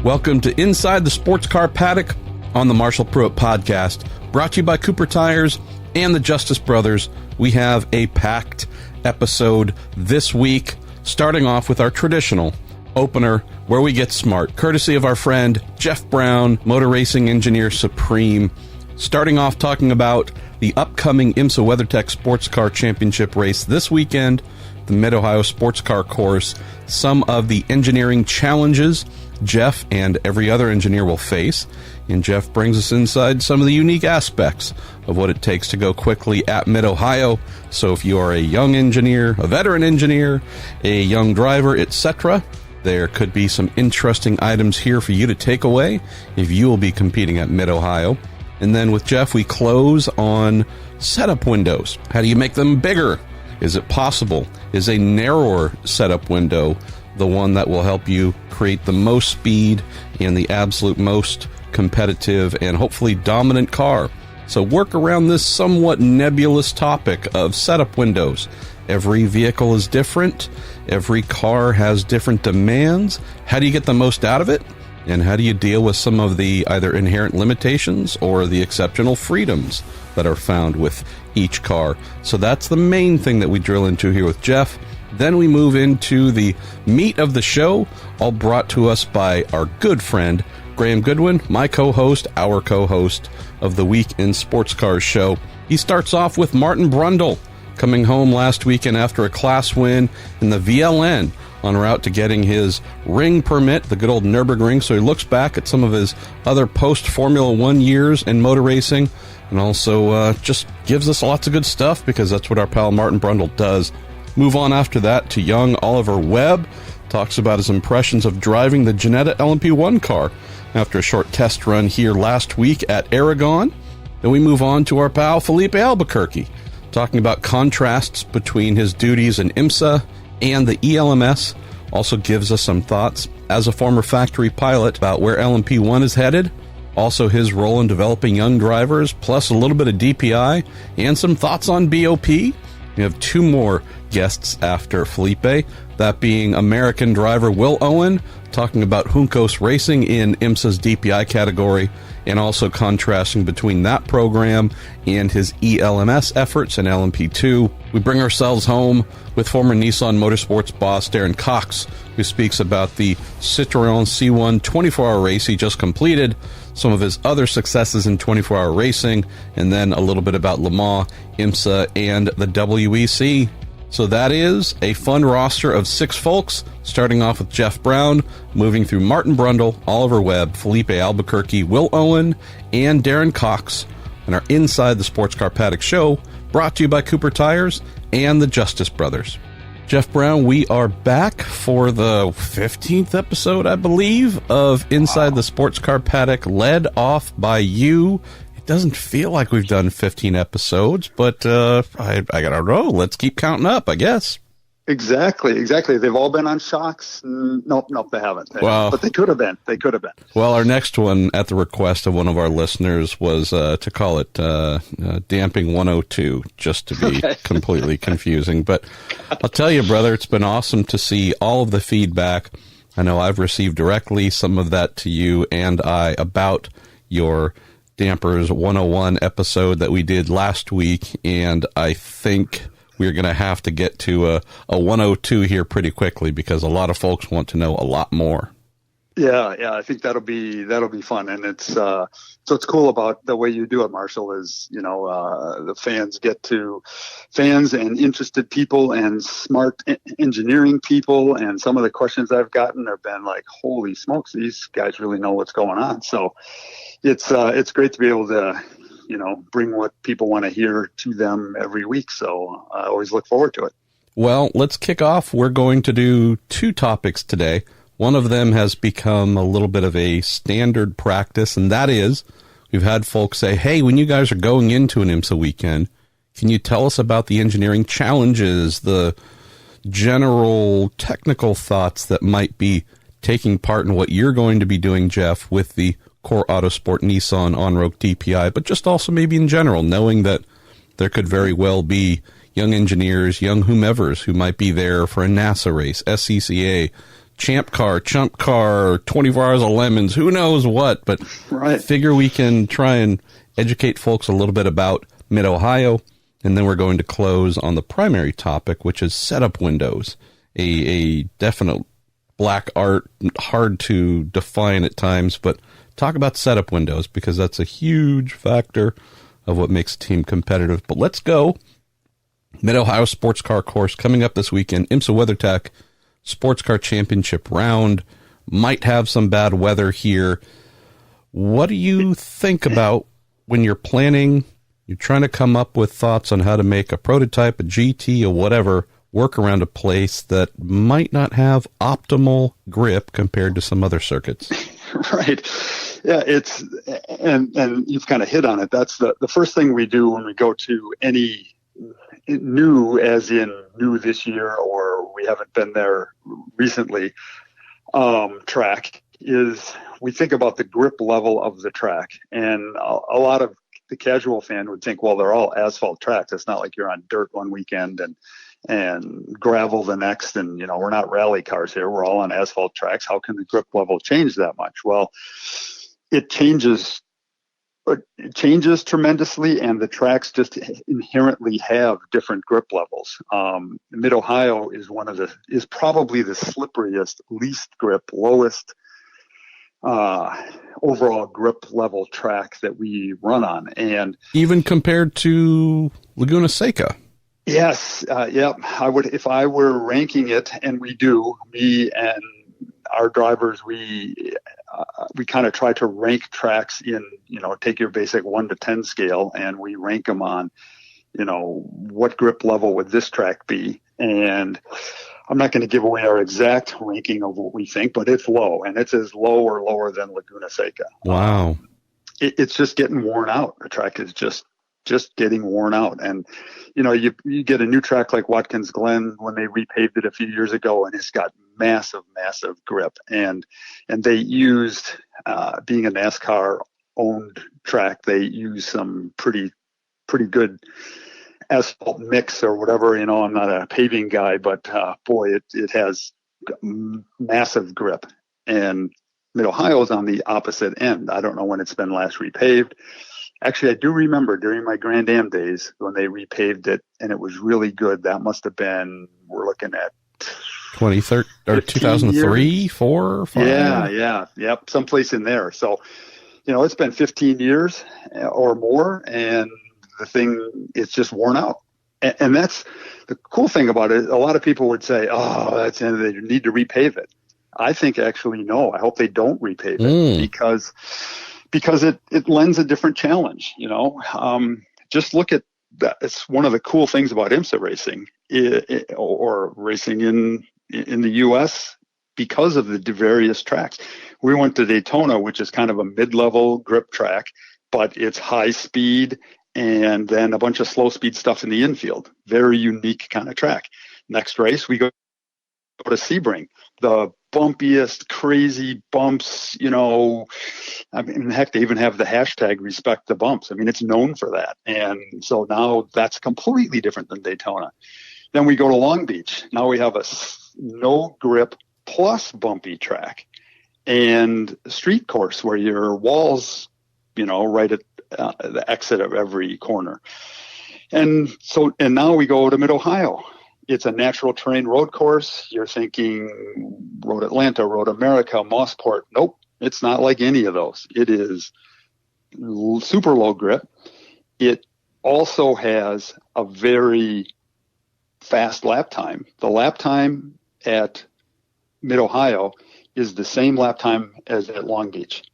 Welcome to Inside the Sports Car Paddock on the Marshall Pruett podcast, brought to you by Cooper Tires and the Justice Brothers. We have a packed episode this week, starting off with our traditional opener where we get smart, courtesy of our friend Jeff Braun, Motor Racing Engineer Supreme, starting off talking about the upcoming IMSA WeatherTech Sports Car Championship race this weekend, the Mid-Ohio Sports Car Course, some of the engineering challenges Jeff and every other engineer will face, and Jeff brings us inside some of the unique aspects of what it takes to go quickly at Mid-Ohio. So if you are a young engineer, a veteran engineer, a young driver, etc., there could be some interesting items here for you to take away if you will be competing at Mid-Ohio. And then with Jeff, we close on setup windows. How do you make them bigger? Is it possible? Is a narrower setup window the one that will help you create the most speed and the absolute most competitive and hopefully dominant car? So work around this somewhat nebulous topic of setup windows. Every vehicle is different. Every car has different demands. How do you get the most out of it? And how do you deal with some of the either inherent limitations or the exceptional freedoms that are found with each car? So that's the main thing that we drill into here with Jeff. Then we move into the meat of the show, all brought to us by our good friend, Graham Goodwin, my co-host, our co-host of the Week in Sports Cars show. He starts off with Martin Brundle, coming home last weekend after a class win in the VLN, en route to getting his ring permit, the good old Nürburgring. So he looks back at some of his other post-Formula One years in motor racing, and also just gives us lots of good stuff, because that's what our pal Martin Brundle does. Move on after that to young Oliver Webb, talks about his impressions of driving the Ginetta LMP1 car after a short test run here last week at Aragon. Then we move on to our pal Filipe Albuquerque, talking about contrasts between his duties in IMSA and the ELMS. Also gives us some thoughts as a former factory pilot about where LMP1 is headed. Also his role in developing young drivers, plus a little bit of DPi and some thoughts on BOP. We have two more guests after Filipe, that being American driver Will Owen, talking about Juncos Racing in IMSA's DPi category, and also contrasting between that program and his ELMS efforts in LMP2. We bring ourselves home with former Nissan Motorsports boss Darren Cox, who speaks about the Citroen C1 24-hour race he just completed, some of his other successes in 24-hour racing, and then a little bit about Le Mans, IMSA, and the WEC. So that is a fun roster of 6 folks, starting off with Jeff Braun, moving through Martin Brundle, Oliver Webb, Filipe Albuquerque, Will Owen, and Darren Cox, and our Inside the Sports Car Paddock show, brought to you by Cooper Tires and the Justice Brothers. Jeff Braun, we are back for the 15th episode, I believe, of Inside the Sports Car Paddock, led off by you. It doesn't feel like we've done 15 episodes, but I don't know. Let's keep counting up, I guess. Exactly. They've all been on shocks. Nope, they haven't. But they could have been. Well, our next one, at the request of one of our listeners, was to call it Damping 102, just to be completely confusing. But I'll tell you, brother, it's been awesome to see all of the feedback. I know I've received directly some of that to you and I about your Dampers 101 episode that we did last week, and I think we're going to have to get to a 102 here pretty quickly, because a lot of folks want to know a lot more. Yeah, I think that'll be fun, and it's so what's cool about the way you do it, Marshall, is the fans and interested people and smart engineering people, and some of the questions I've gotten have been like, holy smokes, these guys really know what's going on. So it's great to be able to bring what people want to hear to them every week. So I always look forward to it. Well, let's kick off. We're going to do 2 topics today. One of them has become a little bit of a standard practice, and that is we've had folks say, hey, when you guys are going into an IMSA weekend, can you tell us about the engineering challenges, the general technical thoughts that might be taking part in what you're going to be doing, Jeff, with the core Autosport Nissan on-road DPi, but just also maybe in general, knowing that there could very well be young engineers, young whomevers who might be there for a NASA race, SCCA, champ car, chump car, 24 hours of lemons, who knows what, but right. Figure we can try and educate folks a little bit about Mid-Ohio, and then we're going to close on the primary topic, which is setup windows, a definite black art, hard to define at times, but talk about setup windows because that's a huge factor of what makes a team competitive. But let's go. Mid-Ohio Sports Car Course coming up this weekend. IMSA WeatherTech Sports Car Championship round. Might have some bad weather here. What do you think about when you're planning, you're trying to come up with thoughts on how to make a prototype, a GT, or whatever, work around a place that might not have optimal grip compared to some other circuits? Right. Yeah, it's and you've kind of hit on it. That's the first thing we do when we go to any new, as in new this year, or we haven't been there recently, track, is we think about the grip level of the track. And a lot of the casual fan would think, well, they're all asphalt tracks. It's not like you're on dirt one weekend and gravel the next. And, you know, we're not rally cars here. We're all on asphalt tracks. How can the grip level change that much? Well, it changes tremendously, and the tracks just inherently have different grip levels. Mid-Ohio is probably the slipperiest, least grip, lowest overall grip level track that we run on, and even compared to Laguna Seca. Yes, yep. I would, if I were ranking it, and we do, me and our drivers, we kind of try to rank tracks in, you know, take your basic 1 to 10 scale, and we rank them on, you know, what grip level would this track be? And I'm not going to give away our exact ranking of what we think, but it's low, and it's as low or lower than Laguna Seca. Wow. It's just getting worn out. The track is just getting worn out. And, you know, you get a new track like Watkins Glen when they repaved it a few years ago, and it's got massive grip. And they used, being a NASCAR owned track, they use some pretty good asphalt mix or whatever. You know, I'm not a paving guy, but boy, it has massive grip. And Mid-Ohio is on the opposite end. I don't know when it's been last repaved. Actually, I do remember during my Grand Am days when they repaved it, and it was really good. That must have been, we're looking at 2013 or 2003, 4, 5. Yep, someplace in there. So, you know, it's been 15 years or more, and the thing is just worn out. And that's the cool thing about it. A lot of people would say, "Oh, they need to repave it." I think actually no. I hope they don't repave it because it lends a different challenge. You know, just look at that. It's one of the cool things about IMSA racing or racing in the U.S. because of the various tracks. We went to Daytona, which is kind of a mid-level grip track, but it's high speed and then a bunch of slow speed stuff in the infield. Very unique kind of track. Next race, we go to Sebring, the bumpiest, crazy bumps, you know. I mean, heck, they even have the hashtag respect the bumps. I mean, it's known for that. And so now that's completely different than Daytona. Then we go to Long Beach. Now we have a no grip plus bumpy track and street course where your walls, you know, right at the exit of every corner. And now we go to Mid-Ohio. It's a natural terrain road course. You're thinking Road Atlanta, Road America, Mossport. Nope, it's not like any of those. It is super low grip. It also has a very fast lap time. The lap time at Mid-Ohio is the same lap time as at Long Beach.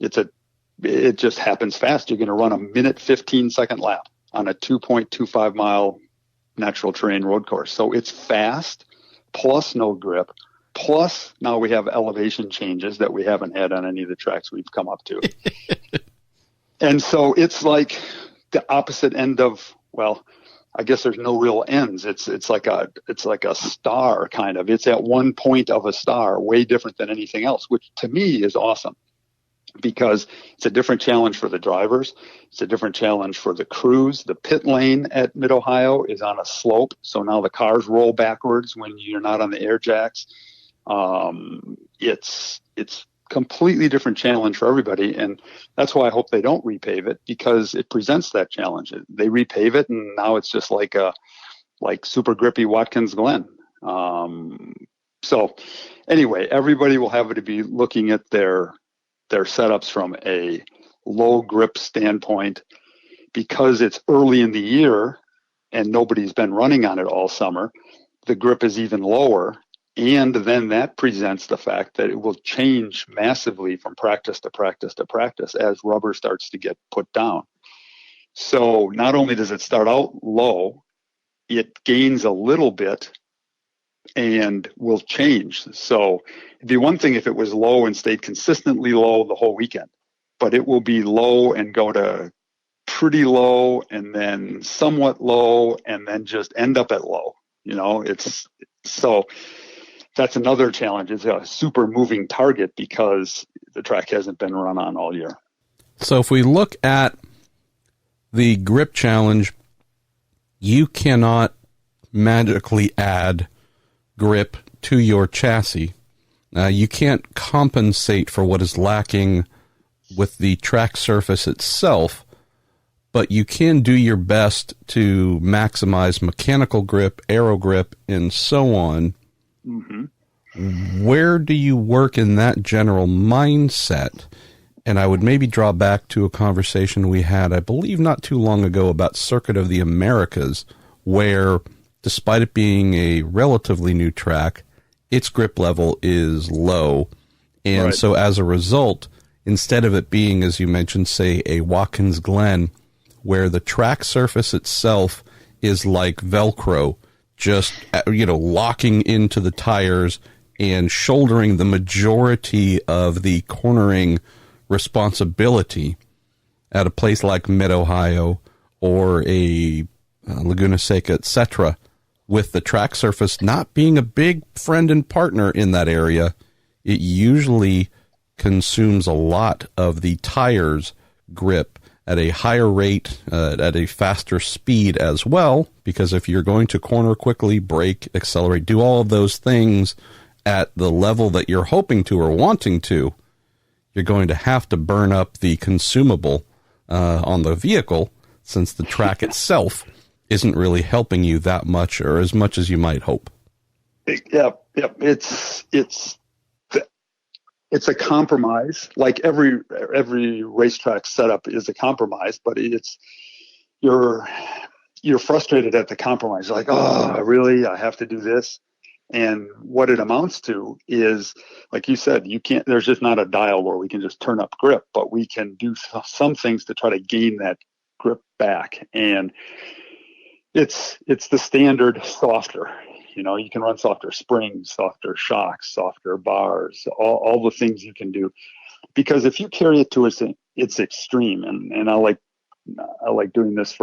It just happens fast. You're going to run a 1:15 lap on a 2.25 mile natural terrain road course. So it's fast, plus no grip, plus now we have elevation changes that we haven't had on any of the tracks we've come up to. And so it's like the opposite end of, well, I guess there's no real ends. It's like a star kind of. It's at one point of a star, way different than anything else, which to me is awesome. Because it's a different challenge for the drivers. It's a different challenge for the crews. The pit lane at Mid-Ohio is on a slope, so now the cars roll backwards when you're not on the air jacks. It's completely different challenge for everybody, and that's why I hope they don't repave it, because it presents that challenge. They repave it, and now it's just like super grippy Watkins Glen. So anyway, everybody will have to be looking at their setups from a low grip standpoint, because it's early in the year and nobody's been running on it all summer. The grip is even lower. And then that presents the fact that it will change massively from practice to practice to practice as rubber starts to get put down. So not only does it start out low, it gains a little bit and will change. So it'd be one thing if it was low and stayed consistently low the whole weekend, but it will be low and go to pretty low and then somewhat low and then just end up at low. It's so that's another challenge. It's a super moving target because the track hasn't been run on all year. So if we look at the grip challenge, you cannot magically add grip to your chassis. You can't compensate for what is lacking with the track surface itself, but you can do your best to maximize mechanical grip, aero grip, and so on. Mm-hmm. Where do you work in that general mindset? And I would maybe draw back to a conversation we had, I believe, not too long ago about Circuit of the Americas, where, despite it being a relatively new track, its grip level is low. And so as a result, instead of it being, as you mentioned, say, a Watkins Glen, where the track surface itself is like Velcro, just, locking into the tires and shouldering the majority of the cornering responsibility, at a place like Mid-Ohio or a Laguna Seca, etc., with the track surface not being a big friend and partner in that area, it usually consumes a lot of the tire's grip at a higher rate, at a faster speed as well, because if you're going to corner quickly, brake, accelerate, do all of those things at the level that you're hoping to or wanting to, you're going to have to burn up the consumable on the vehicle, since the track itself isn't really helping you that much or as much as you might hope. Yeah. It's a compromise. Like every racetrack setup is a compromise, but you're frustrated at the compromise. You're like, oh, really? I have to do this? And what it amounts to is, like you said, there's just not a dial where we can just turn up grip, but we can do some things to try to gain that grip back. And it's the standard softer. You can run softer springs, softer shocks, softer bars, all the things you can do. Because if you carry it to its extreme, and I like doing this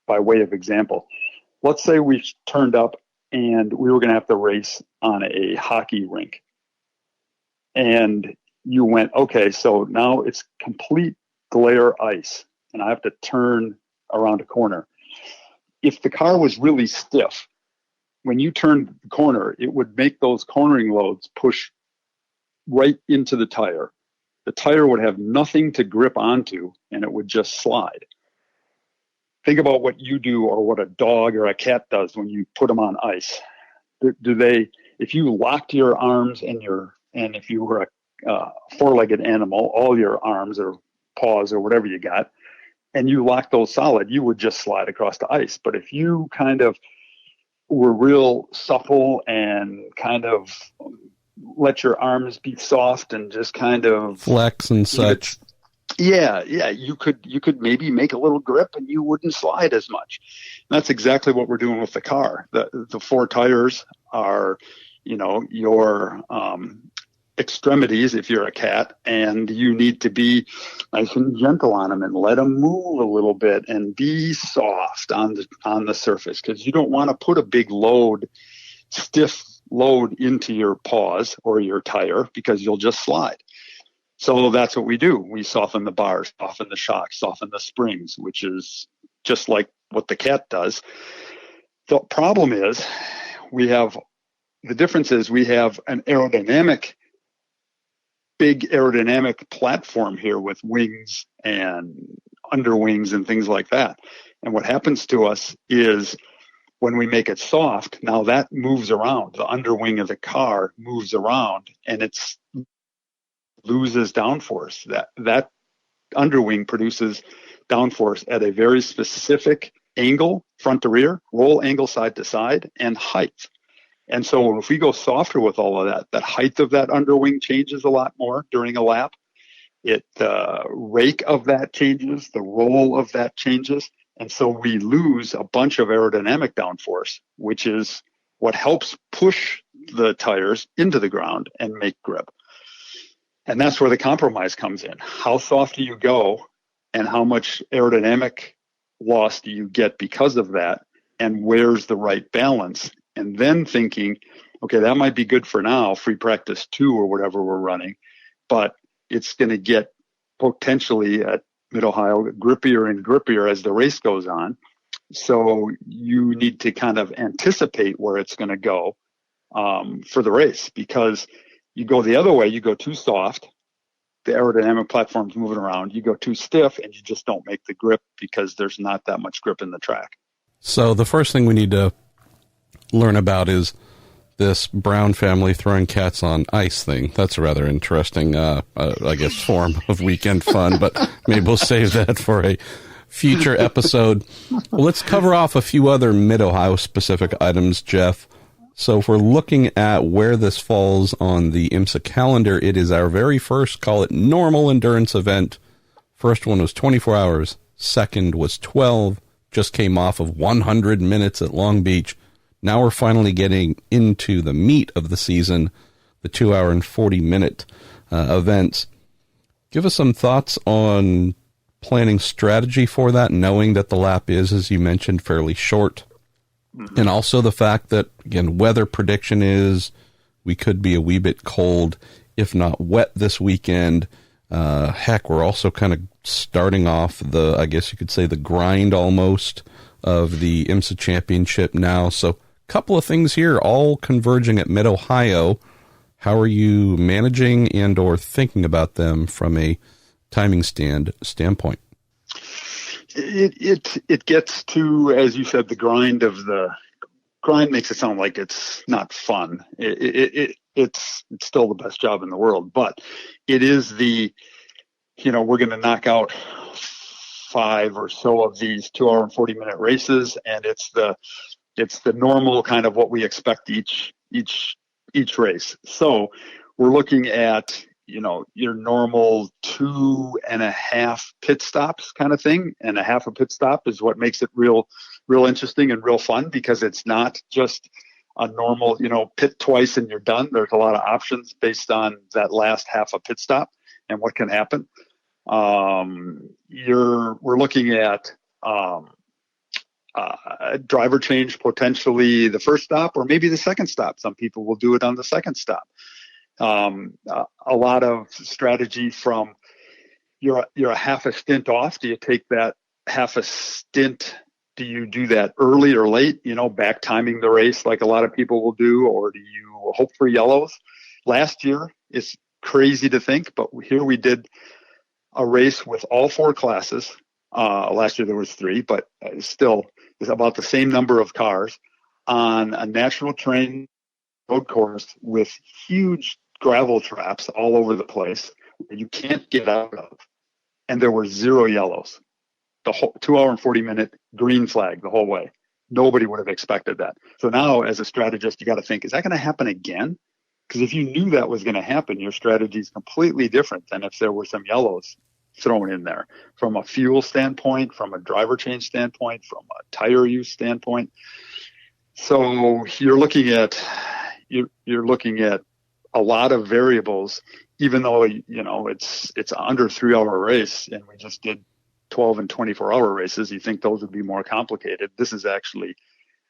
by way of example. Let's say we turned up and we were going to have to race on a hockey rink. And you went, okay, so now it's complete glare ice, and I have to turn around a corner. If the car was really stiff, when you turned the corner, it would make those cornering loads push right into the tire. The tire would have nothing to grip onto, and it would just slide. Think about what you do or what a dog or a cat does when you put them on ice. If you locked your arms and if you were a four-legged animal, all your arms or paws or whatever you got, and you locked those solid, you would just slide across the ice. But if you kind of were real supple and kind of let your arms be soft and just kind of flex and such. Yeah, you could maybe make a little grip and you wouldn't slide as much. And that's exactly what we're doing with the car. The four tires are, your extremities if you're a cat, and you need to be nice and gentle on them and let them move a little bit and be soft on the surface, because you don't want to put a big stiff load into your paws or your tire, because you'll just slide. So that's what we do. We soften the bars, soften the shocks, soften the springs, which is just like what the cat does. The problem is we have the difference is we have an big aerodynamic platform here with wings and underwings and things like that. And what happens to us is when we make it soft, now that moves around. The underwing of the car moves around and it loses downforce. That underwing produces downforce at a very specific angle, front to rear, roll angle side to side, and height. And so if we go softer with all of that, that height of that underwing changes a lot more during a lap. The rake of that changes, the roll of that changes. And so we lose a bunch of aerodynamic downforce, which is what helps push the tires into the ground and make grip. And that's where the compromise comes in. How soft do you go and how much aerodynamic loss do you get because of that? And where's the right balance? And then thinking, okay, that might be good for now, free practice 2 or whatever we're running, but it's going to get potentially at Mid-Ohio grippier and grippier as the race goes on. So you need to kind of anticipate where it's going to go for the race, because you go the other way, you go too soft, the aerodynamic platform's moving around, you go too stiff and you just don't make the grip because there's not that much grip in the track. So the first thing we need to learn about is this Brown family throwing cats on ice thing. That's a rather interesting, I guess, form of weekend fun, but maybe we'll save that for a future episode. Well, let's cover off a few other Mid-Ohio specific items, Jeff. So if we're looking at where this falls on the IMSA calendar, it is our very first, call it normal endurance event. First one was 24 hours. Second was 12. Just came off of 100 minutes at Long Beach. Now we're finally getting into the meat of the season, the 2 hour and 40-minute events. Give us some thoughts on planning strategy for that, knowing that the lap is, as you mentioned, fairly short. Mm-hmm. And also the fact that, again, weather prediction is we could be a wee bit cold, if not wet this weekend. Heck, we're also kind of starting off the, I guess you could say, the grind almost of the IMSA championship now. So couple of things here, all converging at Mid-Ohio. How are you managing and or thinking about them from a timing standpoint? It gets to, as you said, the grind makes it sound like it's not fun. It's still the best job in the world, but it is we're going to knock out 5 or so of these 2 hour and 40-minute races, and it's the normal kind of what we expect each race. So we're looking at, your normal 2.5 pit stops kind of thing. And a half a pit stop is what makes it real interesting and real fun, because it's not just a normal, pit twice and you're done. There's a lot of options based on that last half a pit stop and what can happen. We're looking at, driver change, potentially the first stop or maybe the second stop. Some people will do it on the second stop. A lot of strategy from you're a half a stint off. Do you take that half a stint? Do you do that early or late? Back timing the race like a lot of people will do, or do you hope for yellows? Last year, it's crazy to think, but here we did a race with all 4 classes. Last year there was 3, but still it's about the same number of cars on a natural terrain road course with huge gravel traps all over the place that you can't get out of. And there were 0 yellows. The whole 2 hour and 40-minute green flag the whole way. Nobody would have expected that. So now as a strategist, you got to think, is that going to happen again? Because if you knew that was going to happen, your strategy is completely different than if there were some yellows thrown in there, from a fuel standpoint, from a driver change standpoint, from a tire use standpoint. So you're looking at a lot of variables, even though it's under 3 hour race and we just did 12 and 24 hour races. You think those would be more complicated. This is actually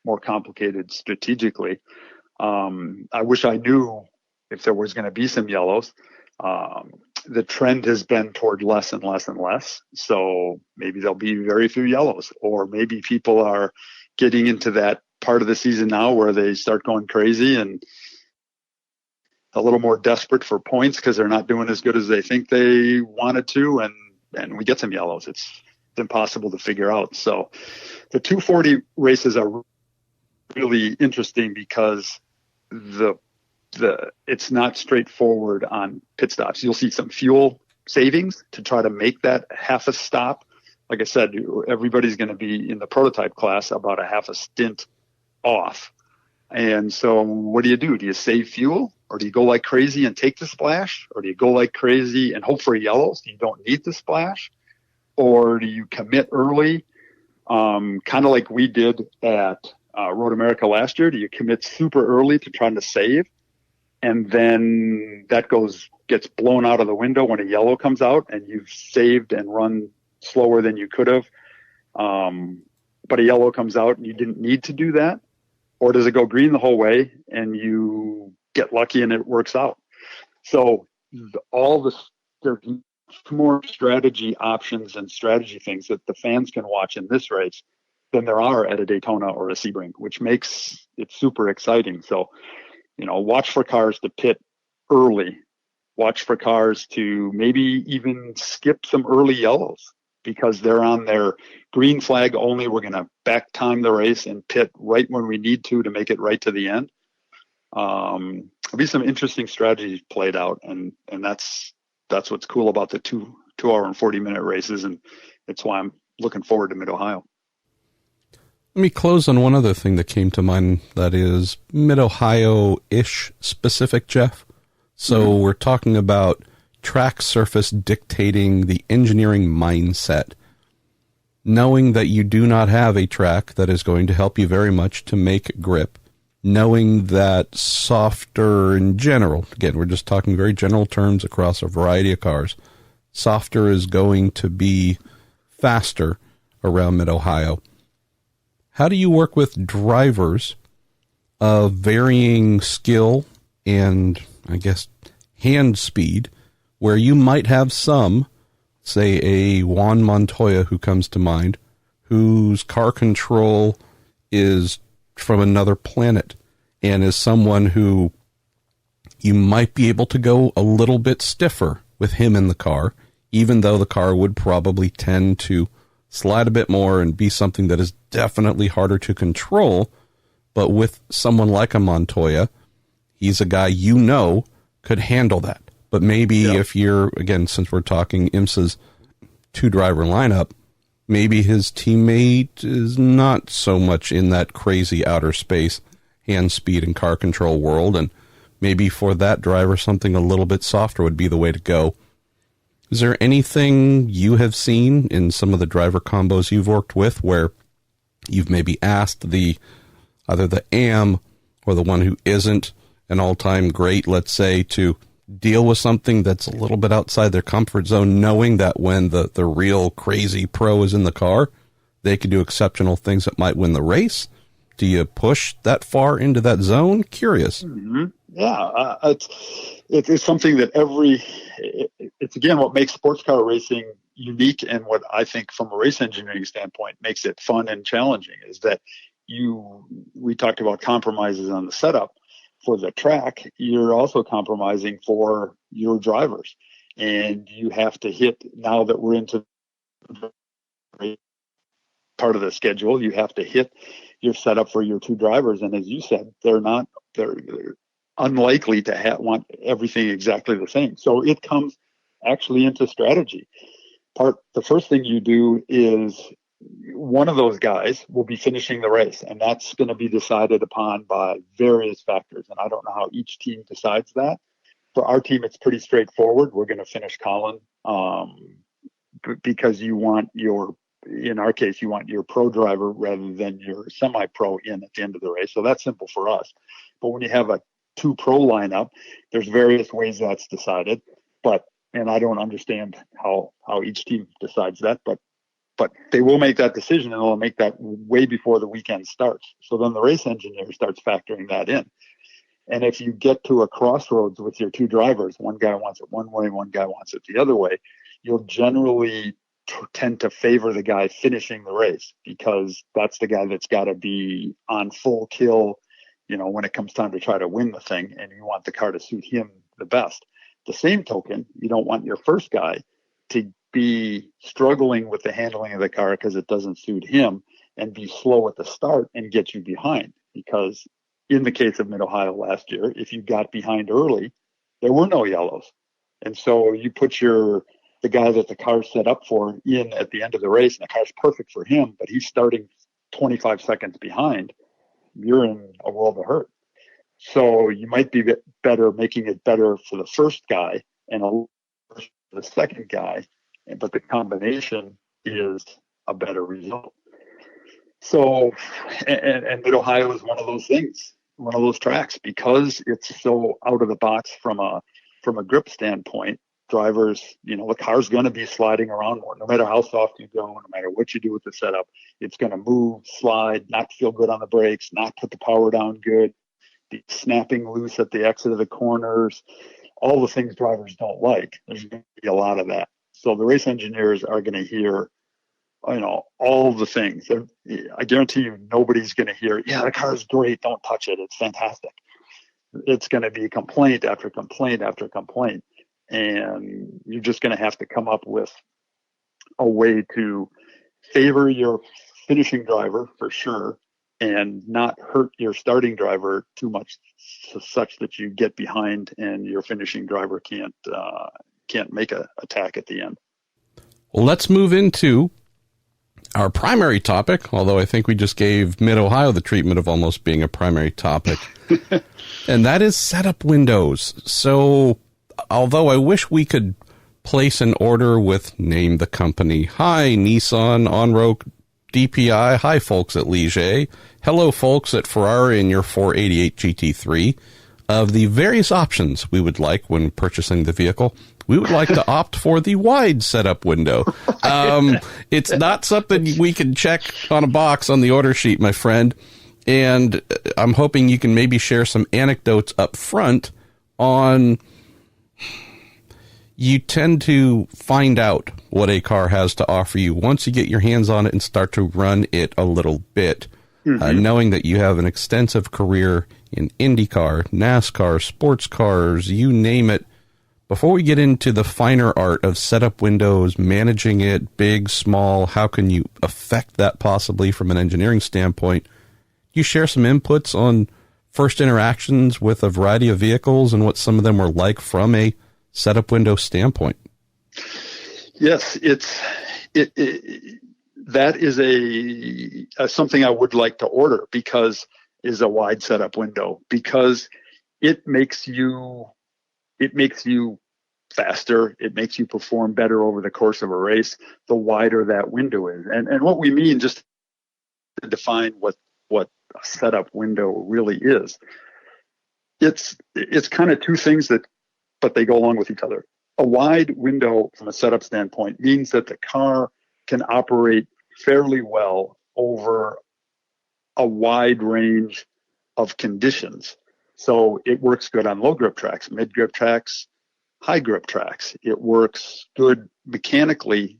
more complicated strategically. I wish I knew if there was going to be some yellows. The trend has been toward less and less and less. So maybe there'll be very few yellows, or maybe people are getting into that part of the season now where they start going crazy and a little more desperate for points because they're not doing as good as they think they wanted to, and we get some yellows. It's impossible to figure out. So the 240 races are really interesting because it's not straightforward on pit stops. You'll see some fuel savings to try to make that half a stop. Like I said, everybody's going to be in the prototype class about a half a stint off. And so what do? Do you save fuel, or do you go like crazy and take the splash, or do you go like crazy and hope for a yellow so you don't need the splash, or do you commit early, kind of like we did at Road America last year? Do you commit super early to trying to save, and then that gets blown out of the window when a yellow comes out and you've saved and run slower than you could have, but a yellow comes out and you didn't need to do that? Or does it go green the whole way and you get lucky and it works out? So there's more strategy options and strategy things that the fans can watch in this race than there are at a Daytona or a Sebring, which makes it super exciting. So, watch for cars to pit early. Watch for cars to maybe even skip some early yellows because they're on their green flag only. We're going to back time the race and pit right when we need to make it right to the end. There'll be some interesting strategies played out, and that's what's cool about the 2 hour and 40-minute races, and it's why I'm looking forward to Mid-Ohio. Let me close on one other thing that came to mind that is Mid-Ohio-ish specific, Jeff. So We're talking about track surface dictating the engineering mindset. Knowing that you do not have a track that is going to help you very much to make grip. Knowing that softer in general, again, we're just talking very general terms across a variety of cars, softer is going to be faster around Mid-Ohio. How do you work with drivers of varying skill and, I guess, hand speed, where you might have some, say a Juan Montoya who comes to mind, whose car control is from another planet and is someone who you might be able to go a little bit stiffer with him in the car, even though the car would probably tend to slide a bit more and be something that is definitely harder to control. But with someone like a Montoya, he's a guy could handle that. But maybe if you're, again, since we're talking IMSA's 2-driver lineup, maybe his teammate is not so much in that crazy outer space, hand speed and car control world, and maybe for that driver, something a little bit softer would be the way to go. Is there anything you have seen in some of the driver combos you've worked with where you've maybe asked either the AM or the one who isn't an all-time great, let's say, to deal with something that's a little bit outside their comfort zone, knowing that when the real crazy pro is in the car, they could do exceptional things that might win the race? Do you push that far into that zone? Curious. Mm-hmm. Yeah, it's something that it's again what makes sports car racing unique, and what I think from a race engineering standpoint makes it fun and challenging is that we talked about compromises on the setup. For the track, you're also compromising for your drivers, and you have to hit, now that we're into part of the schedule, you have to hit your setup for your 2 drivers. And as you said, they're unlikely to want everything exactly the same. So it comes actually into strategy. The first thing you do is one of those guys will be finishing the race, and that's going to be decided upon by various factors. And I don't know how each team decides that. For our team, it's pretty straightforward. We're going to finish Colin because in our case, you want your pro driver rather than your semi-pro in at the end of the race. So that's simple for us. But when you have a 2 pro lineup, there's various ways that's decided. And I don't understand how each team decides that, but they will make that decision, and they'll make that way before the weekend starts. So then the race engineer starts factoring that in. And if you get to a crossroads with your 2 drivers, one guy wants it one way, one guy wants it the other way, you'll generally tend to favor the guy finishing the race, because that's the guy that's got to be on full kill, when it comes time to try to win the thing, and you want the car to suit him the best. The same token, you don't want your first guy to be struggling with the handling of the car because it doesn't suit him and be slow at the start and get you behind. Because in the case of Mid-Ohio last year, if you got behind early, there were no yellows. And so you put the guy that the car's set up for in at the end of the race, and the car's perfect for him, but he's starting 25 seconds behind, you're in a world of hurt. So you might be better making it better for the first guy and for the second guy, but the combination is a better result. So, and Mid-Ohio is one of those things, one of those tracks, because it's so out of the box from a grip standpoint. Drivers, the car's going to be sliding around more, no matter how soft you go, no matter what you do with the setup. It's going to move, slide, not feel good on the brakes, not put the power down good, be snapping loose at the exit of the corners, all the things drivers don't like. There's going to be a lot of that. So the race engineers are going to hear, all the things. I guarantee you nobody's going to hear, yeah, the car's great, don't touch it, it's fantastic. It's going to be complaint after complaint after complaint. And you're just going to have to come up with a way to favor your finishing driver for sure, and not hurt your starting driver too much, such that you get behind and your finishing driver can't make a attack at the end. Well, let's move into our primary topic, although I think we just gave Mid-Ohio the treatment of almost being a primary topic, and that is setup windows. So, although I wish we could place an order with name the company. Hi, Nissan, Onroc, DPi. Hi, folks at Ligier. Hello, folks at Ferrari and your 488 GT3. Of the various options we would like when purchasing the vehicle, we would like to opt for the wide setup window. It's not something we can check on a box on the order sheet, my friend. And I'm hoping you can maybe share some anecdotes up front on... You tend to find out what a car has to offer you once you get your hands on it and start to run it a little bit. Knowing that you have an extensive career in IndyCar, NASCAR, sports cars, you name it. Before we get into the finer art of setup windows, managing it, big, small, how can you affect that possibly from an engineering standpoint, you share some inputs on first interactions with a variety of vehicles and what some of them were like from a setup window standpoint. Yes, that is a something I would like to order, because is a wide setup window, because it makes you faster. It makes you perform better over the course of a race, the wider that window is. And what we mean, just to define what a setup window really is, it's kind of two things but they go along with each other. A wide window from a setup standpoint means that the car can operate fairly well over a wide range of conditions. So it works good on low grip tracks, mid grip tracks, high grip tracks. It works good mechanically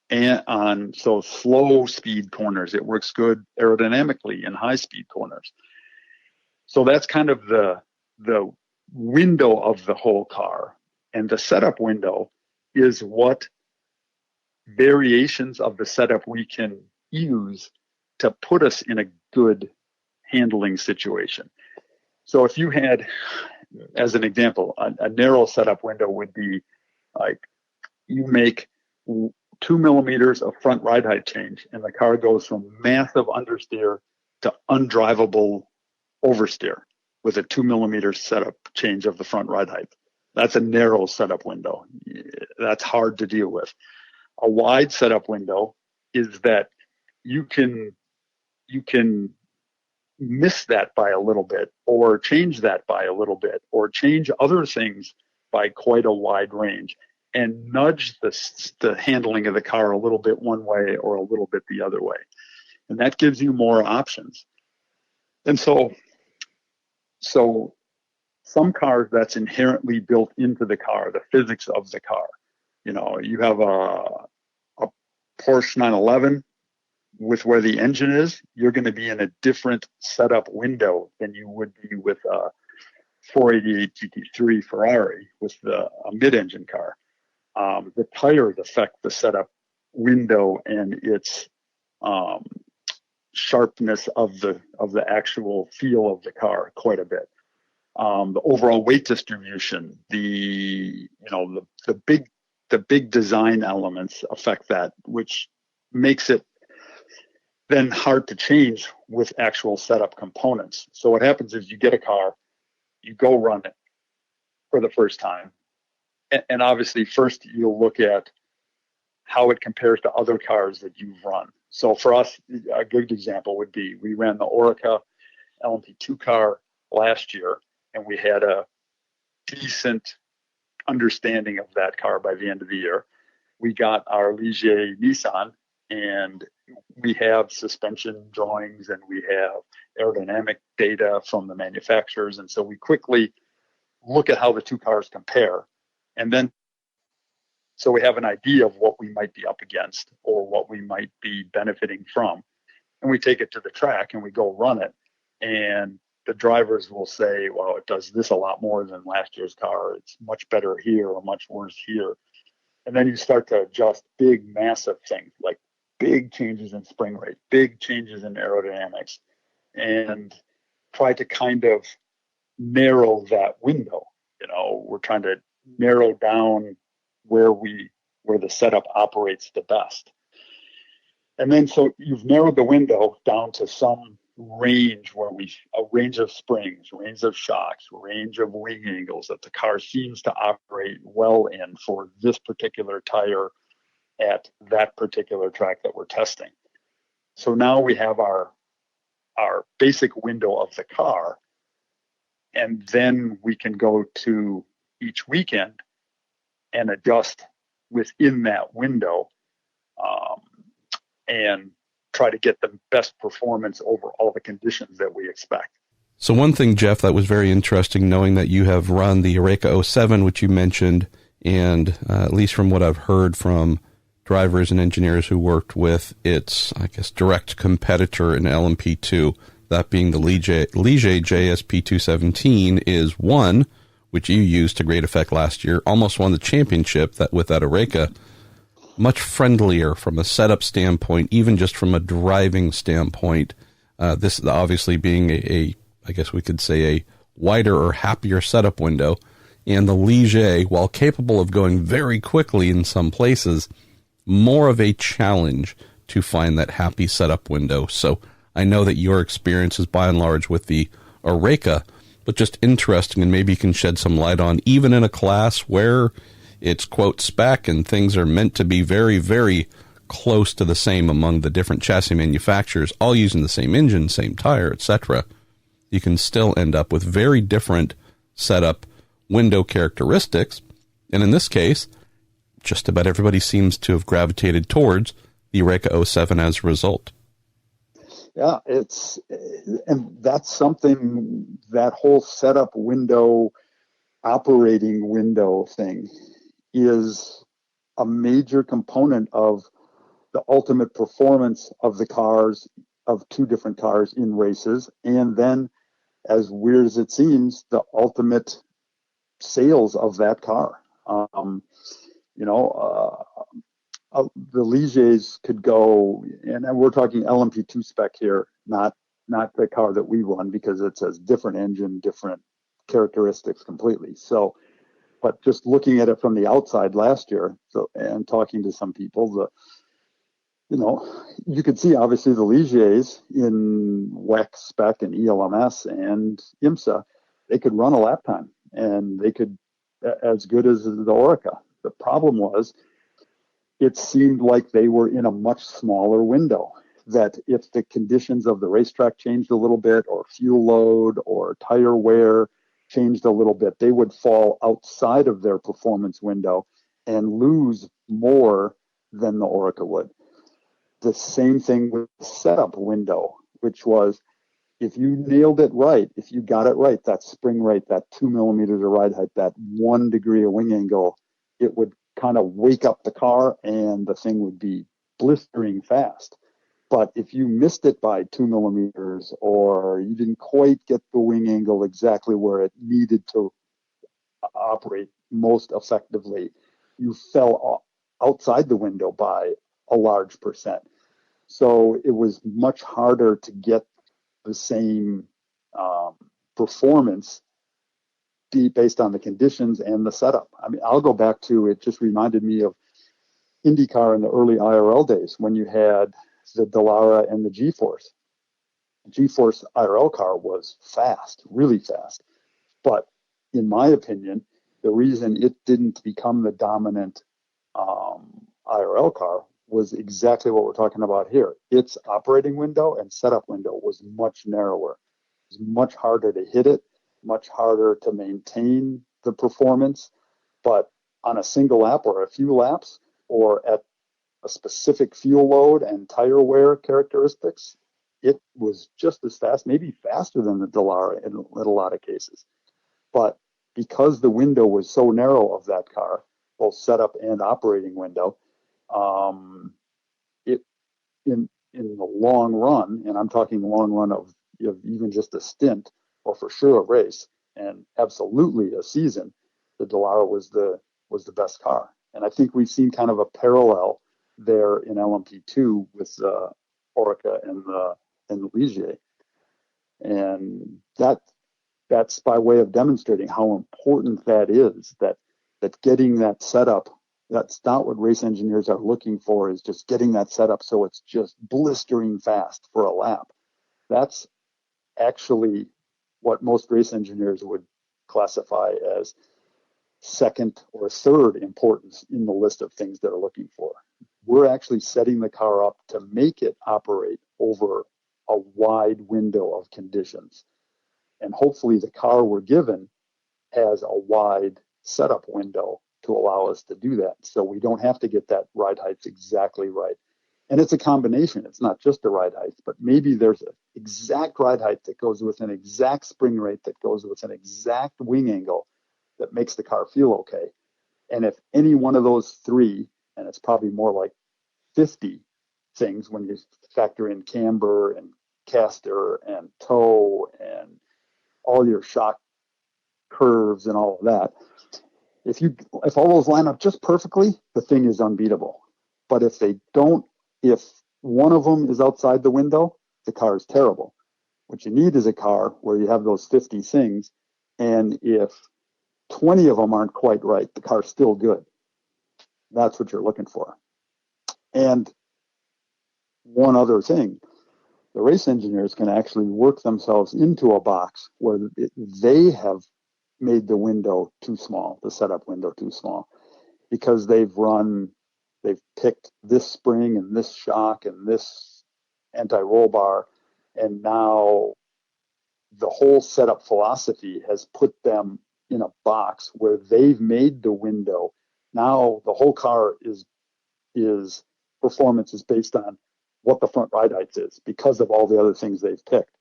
and on slow speed corners. It works good aerodynamically in high speed corners. So that's kind of the window of the whole car. And the setup window is what variations of the setup we can use to put us in a good handling situation. So if you had, as an example, a narrow setup window would be like you make 2 millimeters of front ride height change and the car goes from massive understeer to undrivable oversteer with a 2 millimeter setup change of the front ride height. That's a narrow setup window. That's hard to deal with. A wide setup window is that you can miss that by a little bit, or change that by a little bit, or change other things by quite a wide range, and nudge the handling of the car a little bit one way or a little bit the other way. And that gives you more options. And so some cars, that's inherently built into the car, the physics of the car. You know, you have a Porsche 911 with where the engine is, you're going to be in a different setup window than you would be with a 488 GT3 Ferrari with a mid-engine car. The tires affect the setup window and its sharpness of the actual feel of the car quite a bit. The overall weight distribution, the big design elements affect that, which makes it then hard to change with actual setup components. So what happens is you get a car, you go run it for the first time, and obviously first you'll look at how it compares to other cars that you've run. So for us, a good example would be we ran the Oreca LMP2 car last year, and we had a decent understanding of that car by the end of the year. We got our Ligier Nissan, and we have suspension drawings and we have aerodynamic data from the manufacturers. And so we quickly look at how the two cars compare. And then, so we have an idea of what we might be up against or what we might be benefiting from. And we take it to the track and we go run it. And the drivers will say, well, it does this a lot more than last year's car. It's much better here or much worse here. And then you start to adjust big, massive things like big changes in spring rate, big changes in aerodynamics, and try to kind of narrow that window. We're trying to narrow down where the setup operates the best. And then so you've narrowed the window down to some range a range of springs, range of shocks, range of wing angles that the car seems to operate well in for this particular tire at that particular track that we're testing. So now we have our basic window of the car, and then we can go to each weekend and adjust within that window and try to get the best performance over all the conditions that we expect. So one thing, Jeff, that was very interesting, knowing that you have run the Oreca 07, which you mentioned, and at least from what I've heard from drivers and engineers who worked with its, I guess, direct competitor in LMP2, that being the Ligier JSP 217, is one, which you used to great effect last year, almost won the championship with that Oreca. Much friendlier from a setup standpoint, even just from a driving standpoint. This obviously being I guess we could say a wider or happier setup window. And the Ligier, while capable of going very quickly in some places, more of a challenge to find that happy setup window. So I know that your experience is by and large with the Oreca, but just interesting, and maybe you can shed some light on, even in a class where it's quote spec and things are meant to be very, very close to the same among the different chassis manufacturers, all using the same engine, same tire, etc. You can still end up with very different setup window characteristics. And in this case, just about everybody seems to have gravitated towards the Oreca 07 as a result. Yeah, and that's something, that whole setup window, operating window thing is a major component of the ultimate performance of the cars, of two different cars in races. And then, as weird as it seems, the ultimate sales of that car. The Ligiers could go, and we're talking LMP2 spec here, not the car that we run, because it says different engine, different characteristics completely. So, but just looking at it from the outside last year, and talking to some people, you could see obviously the Ligiers in WEC spec and ELMS and IMSA, they could run a lap time, and they could as good as the Oreca. The problem was, it seemed like they were in a much smaller window, that if the conditions of the racetrack changed a little bit, or fuel load or tire wear changed a little bit, they would fall outside of their performance window and lose more than the Oreca would. The same thing with the setup window, which was, if you nailed it right, if you got it right, that spring rate, that 2 millimeters of ride height, that 1 degree of wing angle, it would kind of wake up the car and the thing would be blistering fast. But if you missed it by 2 millimeters, or you didn't quite get the wing angle exactly where it needed to operate most effectively, you fell outside the window by a large percent. So it was much harder to get the same performance based on the conditions and the setup. I mean, I'll go back to, it just reminded me of IndyCar in the early IRL days when you had the Dallara and the G-Force. The G-Force IRL car was fast, really fast. But in my opinion, the reason it didn't become the dominant IRL car was exactly what we're talking about here. Its operating window and setup window was much narrower. It was much harder to hit it, much harder to maintain the performance. But on a single lap or a few laps, or at a specific fuel load and tire wear characteristics, it was just as fast, maybe faster than the Dallara in a lot of cases. But because the window was so narrow of that car, both setup and operating window, it in the long run, and I'm talking long run of even just a stint, or for sure a race, and absolutely a season, the Dallara was the best car. And I think we've seen kind of a parallel there in LMP2 with Oreca and the Ligier. And that's by way of demonstrating how important that is, that getting that setup, that's not what race engineers are looking for, is just getting that setup so it's just blistering fast for a lap. That's actually what most race engineers would classify as second or third importance in the list of things they're looking for. We're actually setting the car up to make it operate over a wide window of conditions. And hopefully the car we're given has a wide setup window to allow us to do that. So we don't have to get that ride height exactly right. And it's a combination. It's not just the ride height, but maybe there's an exact ride height that goes with an exact spring rate that goes with an exact wing angle that makes the car feel okay. And if any one of those three, and it's probably more like 50 things when you factor in camber and caster and toe and all your shock curves and all of that, if all those line up just perfectly, the thing is unbeatable. But if they don't, if one of them is outside the window, the car is terrible. What you need is a car where you have those 50 things, and if 20 of them aren't quite right, the car's still good. That's what you're looking for. And one other thing, the race engineers can actually work themselves into a box where they have made the window too small, the setup window too small, because they've picked this spring and this shock and this anti-roll bar, and now the whole setup philosophy has put them in a box where they've made the window. Now the whole car is performance is based on what the front ride height is because of all the other things they've picked.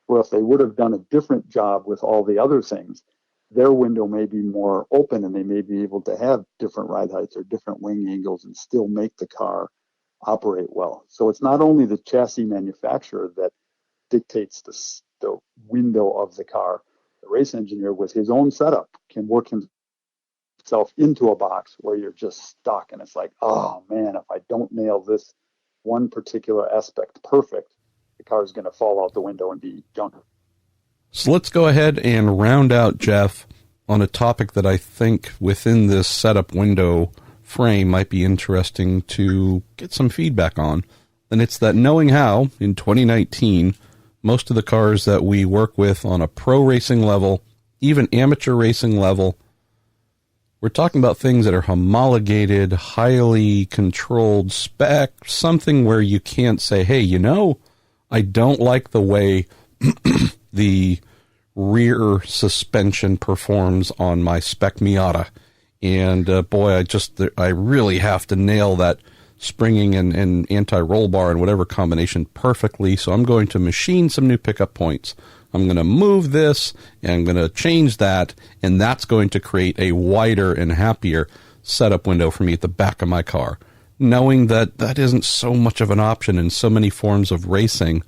Where if they would have done a different job with all the other things, their window may be more open and they may be able to have different ride heights or different wing angles and still make the car operate well. So it's not only the chassis manufacturer that dictates the window of the car. The race engineer with his own setup can work himself into a box where you're just stuck and it's like, oh man, if I don't nail this one particular aspect perfect, the car is going to fall out the window and be junk. So let's go ahead and round out, Jeff, on a topic that I think within this setup window frame might be interesting to get some feedback on. And it's that knowing how, in 2019, most of the cars that we work with on a pro racing level, even amateur racing level, we're talking about things that are homologated, highly controlled spec, something where you can't say, hey, I don't like the way the rear suspension performs on my spec Miata. And boy, I really have to nail that springing and anti-roll bar and whatever combination perfectly. So I'm going to machine some new pickup points. I'm going to move this and I'm going to change that. And that's going to create a wider and happier setup window for me at the back of my car. knowing that that isn't so much of an option in so many forms of racing,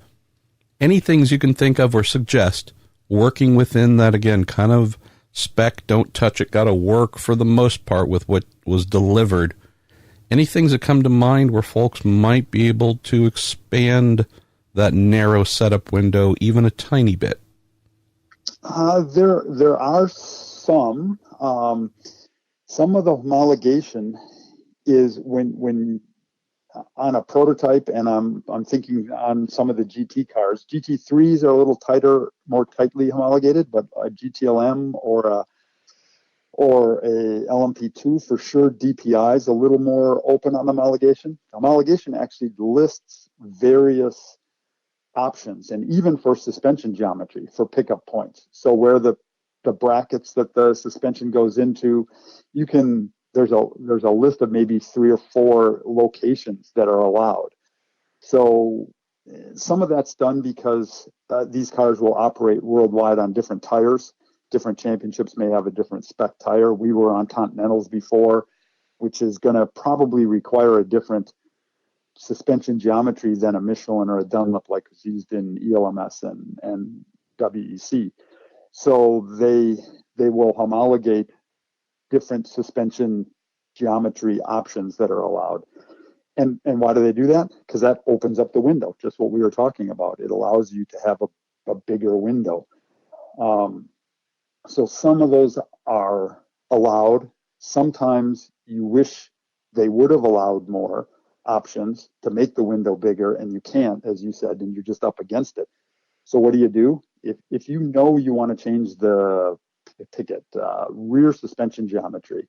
any things you can think of or suggest working within that, again, kind of spec, don't touch it, got to work for the most part with what was delivered. Any things that come to mind where folks might be able to expand that narrow setup window even a tiny bit? There are some. Some of the homologation is when on a prototype, and I'm thinking on some of the GT cars. GT3s are a little tighter, more tightly homologated, but a GTLM or a LMP2 for sure. DPi is a little more open on homologation. Homologation actually lists various options, and even for suspension geometry for pickup points. So where the brackets that the suspension goes into, there's a list of maybe 3 or 4 locations that are allowed. So some of that's done because these cars will operate worldwide on different tires. Different championships may have a different spec tire. We were on Continentals before, which is going to probably require a different suspension geometry than a Michelin or a Dunlop like is used in ELMS and WEC. So they will homologate different suspension geometry options that are allowed. And why do they do that? Because that opens up the window, just what we were talking about. It allows you to have a bigger window. So some of those are allowed. Sometimes you wish they would have allowed more options to make the window bigger, and you can't, as you said, and you're just up against it. So what do? If you know you want to change the rear suspension geometry,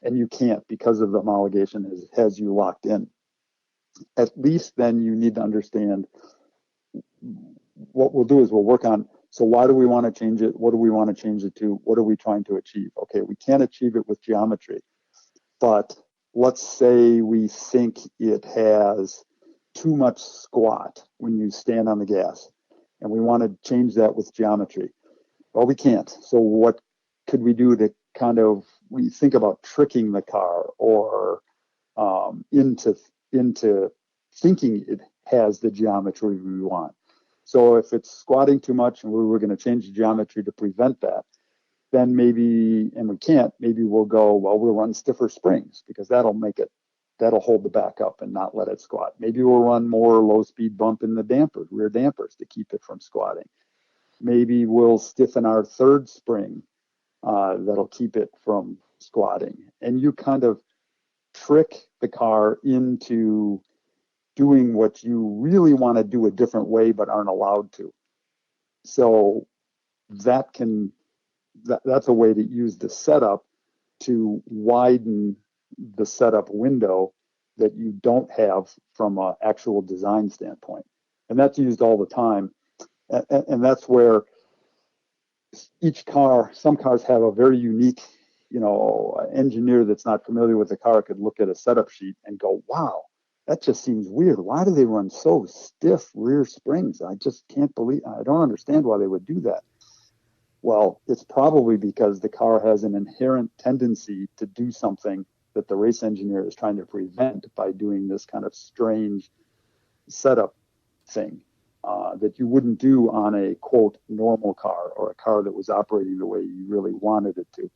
and you can't because of the homologation has you locked in, at least then you need to understand what we'll do is we'll work on, so why do we want to change it? What do we want to change it to? What are we trying to achieve? Okay, we can't achieve it with geometry, but let's say we think it has too much squat when you stand on the gas, and we want to change that with geometry. Well, we can't. So what could we do to we think about tricking the car or into thinking it has the geometry we want? So if it's squatting too much and we were going to change the geometry to prevent that, then maybe, and we can't, maybe we'll run stiffer springs because that'll hold the back up and not let it squat. Maybe we'll run more low-speed bump in the rear dampers to keep it from squatting. Maybe we'll stiffen our third spring that'll keep it from squatting. And you kind of trick the car into doing what you really want to do a different way but aren't allowed to. So that's a way to use the setup to widen the setup window that you don't have from an actual design standpoint. And that's used all the time. And that's where some cars have a very unique, engineer that's not familiar with the car could look at a setup sheet and go, wow, that just seems weird. Why do they run so stiff rear springs? I just can't I don't understand why they would do that. Well, it's probably because the car has an inherent tendency to do something that the race engineer is trying to prevent by doing this kind of strange setup thing that you wouldn't do on a, quote, normal car or a car that was operating the way you really wanted it to.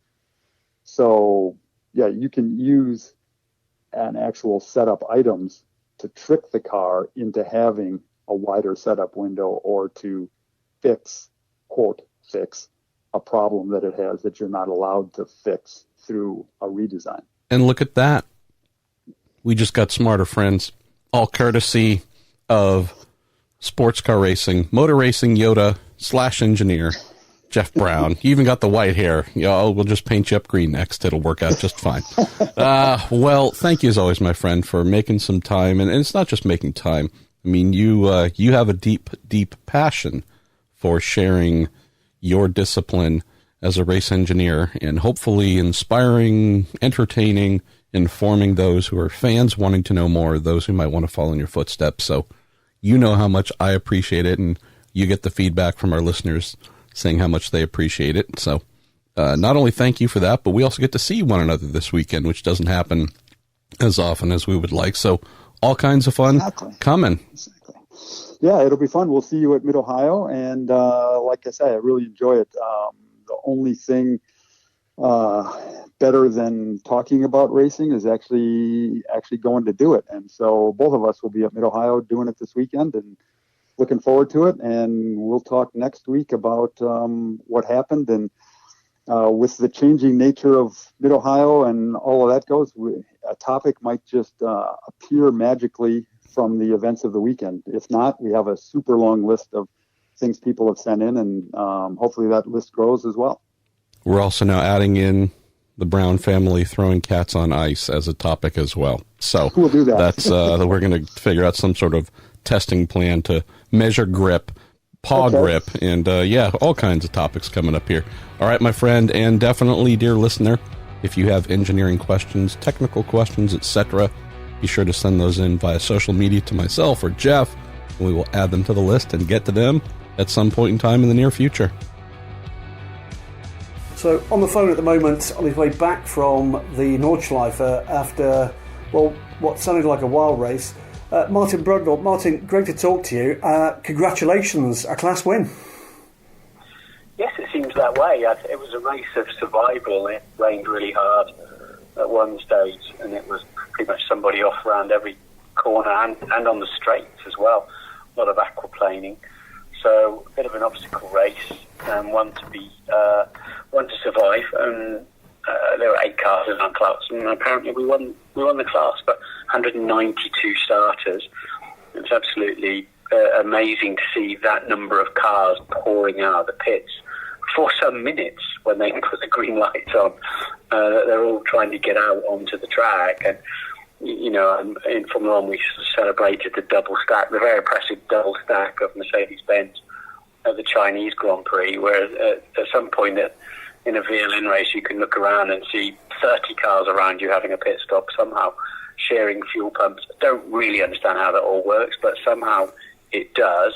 So, yeah, you can use an actual setup items to trick the car into having a wider setup window or to fix a problem that it has that you're not allowed to fix through a redesign. And look at that. We just got smarter, friends. All courtesy of sports car racing, motor racing Yoda / engineer, Jeff Braun. You even got the white hair. We'll just paint you up green next. It'll work out just fine. Well, thank you as always, my friend, for making some time. And it's not just making time. I mean, you have a deep, deep passion for sharing your discipline as a race engineer and hopefully inspiring, entertaining, informing those who are fans wanting to know more, those who might want to follow in your footsteps. So you know how much I appreciate it, and you get the feedback from our listeners saying how much they appreciate it. So not only thank you for that, but we also get to see one another this weekend, which doesn't happen as often as we would like. So all kinds of fun coming. Exactly. Yeah, it'll be fun. We'll see you at Mid-Ohio. And like I say, I really enjoy it. The only thing better than talking about racing is actually going to do it. And so both of us will be at Mid-Ohio doing it this weekend and looking forward to it. And we'll talk next week about what happened. And with the changing nature of Mid-Ohio and all of that goes, a topic might just appear magically from the events of the weekend. If not, we have a super long list of things people have sent in, and hopefully that list grows as well. We're also now adding in the Brown family throwing cats on ice as a topic as well. So we'll do that. That's we're going to figure out some sort of testing plan to measure grip, paw grip, and all kinds of topics coming up here. All right, my friend, and definitely, dear listener, if you have engineering questions, technical questions, etc., be sure to send those in via social media to myself or Jeff, and we will add them to the list and get to them at some point in time in the near future. So on the phone at the moment, on his way back from the Nordschleife after, what sounded like a wild race, Martin Brundle. Martin, great to talk to you. Congratulations, a class win. Yes, it seems that way. It was a race of survival. It rained really hard at one stage, and it was pretty much somebody off around every corner and on the straights as well. A lot of aquaplaning. So a bit of an obstacle race, and one to survive. And there were 8 cars in our class, and apparently we won the class. But 192 starters. It's absolutely amazing to see that number of cars pouring out of the pits for some minutes when they put the green lights on. They're all trying to get out onto the track. And in Formula 1 we celebrated the very impressive double stack of Mercedes-Benz at the Chinese Grand Prix, where at some point in a VLN race you can look around and see 30 cars around you having a pit stop, somehow sharing fuel pumps. I don't really understand how that all works, but somehow it does,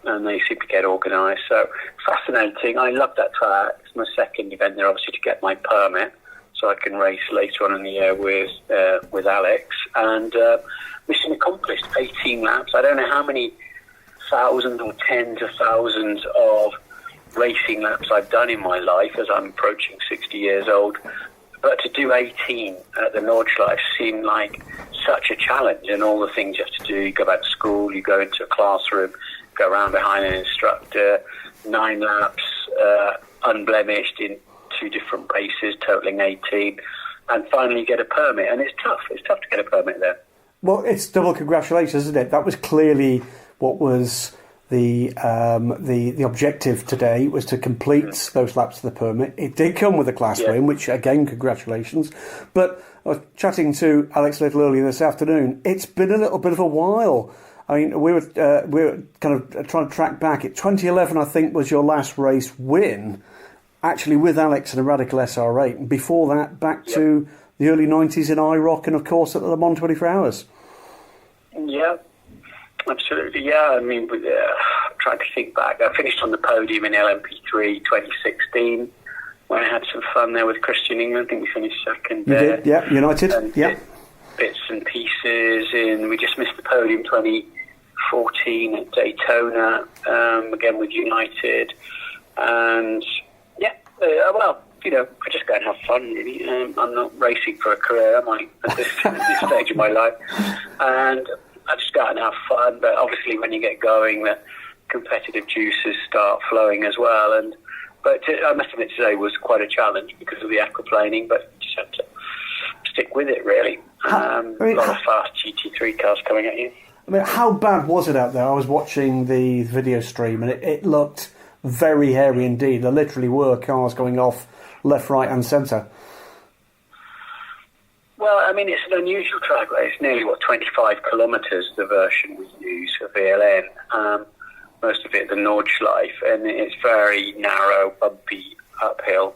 and they seem to get organised. So fascinating. I love that track. It's my second event there, obviously, to get my permit, so I can race later on in the year with Alex. And mission accomplished. 18 laps. I don't know how many thousands or tens of thousands of racing laps I've done in my life, as I'm approaching 60 years old. But to do 18 at the Nordschleife seemed like such a challenge, and all the things you have to do. You go back to school, you go into a classroom, go around behind an instructor, 9 laps, unblemished in 2 different races, totaling 18, and finally get a permit. And it's tough. It's tough to get a permit there. Well, it's double congratulations, isn't it? That was clearly what was the objective today, was to complete those laps of the permit. It did come with a class win, which, again, congratulations. But I was chatting to Alex a little earlier this afternoon. It's been a little bit of a while. I mean, we were kind of trying to track back. 2011, I think, was your last race win, actually with Alex in a Radical SR8. And before that, back to the early 90s in IROC and, of course, at the Le Mans 24 Hours. Yeah, absolutely. Yeah, I mean, I'm trying to think back. I finished on the podium in LMP3 2016 when I had some fun there with Christian England. I think we finished second there. You did, yeah, United, and bits and pieces in. We just missed the podium 2014 at Daytona, again with United. And I just go and have fun, really. I'm not racing for a career, am I, at this stage of my life? And I just go out and have fun. But obviously, when you get going, the competitive juices start flowing as well. But I must admit, today was quite a challenge because of the aquaplaning, but you just have to stick with it, really. A lot of fast GT3 cars coming at you. I mean, how bad was it out there? I was watching the video stream, and it looked very hairy indeed. There literally were cars going off left, right and centre. Well, I mean, it's an unusual track. It's nearly, 25 kilometres, the version we use for VLN. Most of it the Nordschleife, and it's very narrow, bumpy, uphill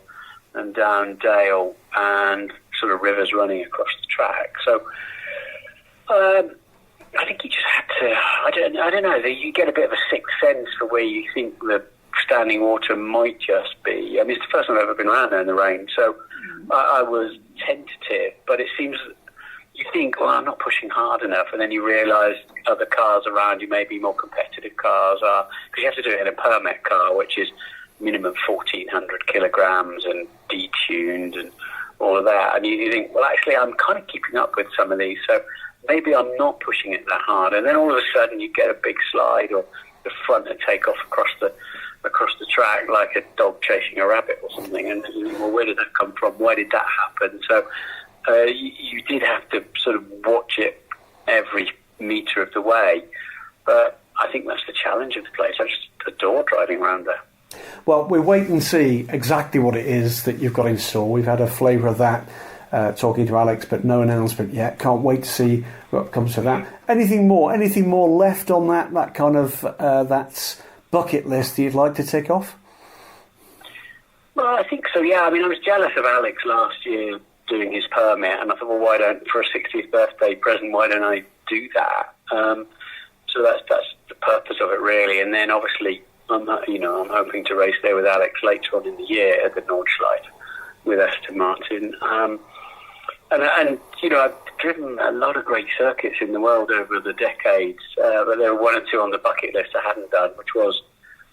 and down dale, and sort of rivers running across the track. So I think you just have to, I don't know, you get a bit of a sixth sense for where you think the standing water might just be. I mean, it's the first time I've ever been around there in the rain, so I was tentative, but it seems, you think, well, I'm not pushing hard enough, and then you realise other cars around you, maybe more competitive cars, are, because you have to do it in a permit car, which is minimum 1,400 kilograms and detuned and all of that. And you think, well, actually, I'm kind of keeping up with some of these, so maybe I'm not pushing it that hard. And then all of a sudden, you get a big slide, or the front will take off across the track like a dog chasing a rabbit or something. And you think, well, where did that come from? Why did that happen? So you did have to sort of watch it every metre of the way. But I think that's the challenge of the place. I just adore driving around there. Well, we'll wait and see exactly what it is that you've got in store. We've had a flavour of that talking to Alex, but no announcement yet. Can't wait to see what comes to that. Anything more left on that kind of that's bucket list that you'd like to tick off? Well, I think so, yeah. I mean, I was jealous of Alex last year doing his permit, and I thought, well, for a 60th birthday present, why don't I do that? So that's the purpose of it, really. And then, obviously, I'm hoping to race there with Alex later on in the year at the Nordschleife with Aston Martin. And I've driven a lot of great circuits in the world over the decades, but there were one or two on the bucket list I hadn't done, which was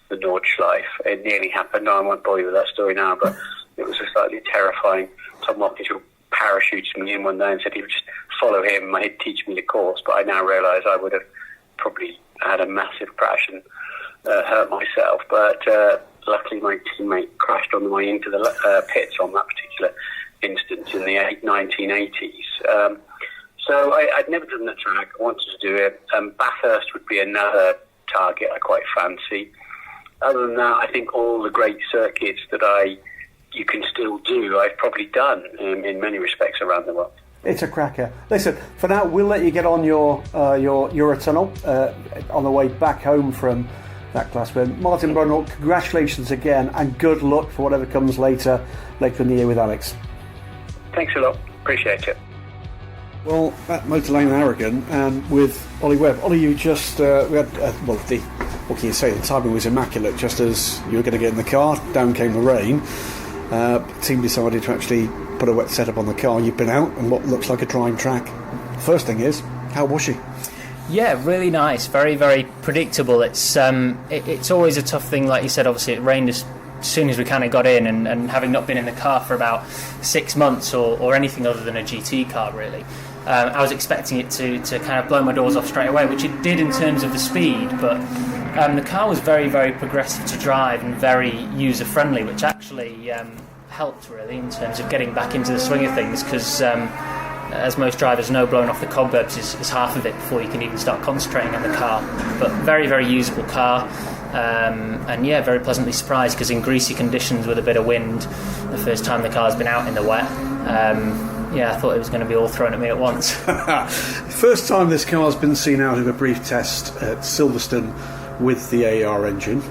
the Nordschleife. It nearly happened. I won't bore you with that story now, but it was a slightly terrifying. Tom Watkins parachuted me in one day and said he would just follow him and he'd teach me the course, but I now realise I would have probably had a massive crash and hurt myself. But luckily my teammate crashed on the way into the pits on that particular instance in the 1980s. So I'd never done the track. I wanted to do it. Bathurst would be another target I quite fancy. Other than that, I think all the great circuits that you can still do, I've probably done in many respects around the world. It's a cracker. Listen, for now, we'll let you get on your Eurotunnel on the way back home from that class win. Martin Brundle, congratulations again, and good luck for whatever comes later in the year with Alex. Thanks a lot. Appreciate it. Well, at Motor Lane Aragon and with Ollie Webb. Ollie, you just what can you say? The timing was immaculate. Just as you were going to get in the car, down came the rain. The team decided to actually put a wet setup on the car. You've been out on what looks like a drying track. First thing is, how was she? Yeah, really nice. Very, very predictable. It's always a tough thing, like you said. Obviously, it rained as soon as we kind of got in, and having not been in the car for about 6 months or anything other than a GT car, really. I was expecting it to kind of blow my doors off straight away, which it did in terms of the speed, but the car was very, very progressive to drive and very user-friendly, which actually helped, really, in terms of getting back into the swing of things, because as most drivers know, blowing off the cobwebs is half of it before you can even start concentrating on the car. But very, very usable car. And yeah, very pleasantly surprised, because in greasy conditions with a bit of wind, the first time the car's been out in the wet, I thought it was going to be all thrown at me at once. First time this car's been seen out of a brief test at Silverstone with the AR engine.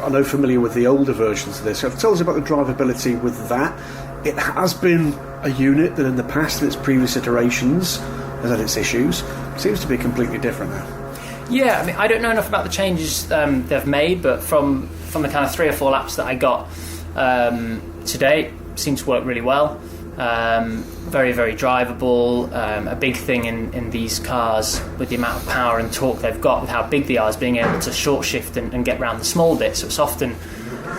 I know familiar with the older versions of this. Tell us about the drivability with that. It has been a unit that in the past, in its previous iterations, has had its issues. It seems to be completely different now. Yeah, I mean, I don't know enough about the changes they've made, but from the kind of 3 or 4 laps that I got today, it seemed to work really well. Very, very drivable. A big thing in these cars with the amount of power and torque they've got, with how big they are, is being able to short shift and get around the small bits. So it's often,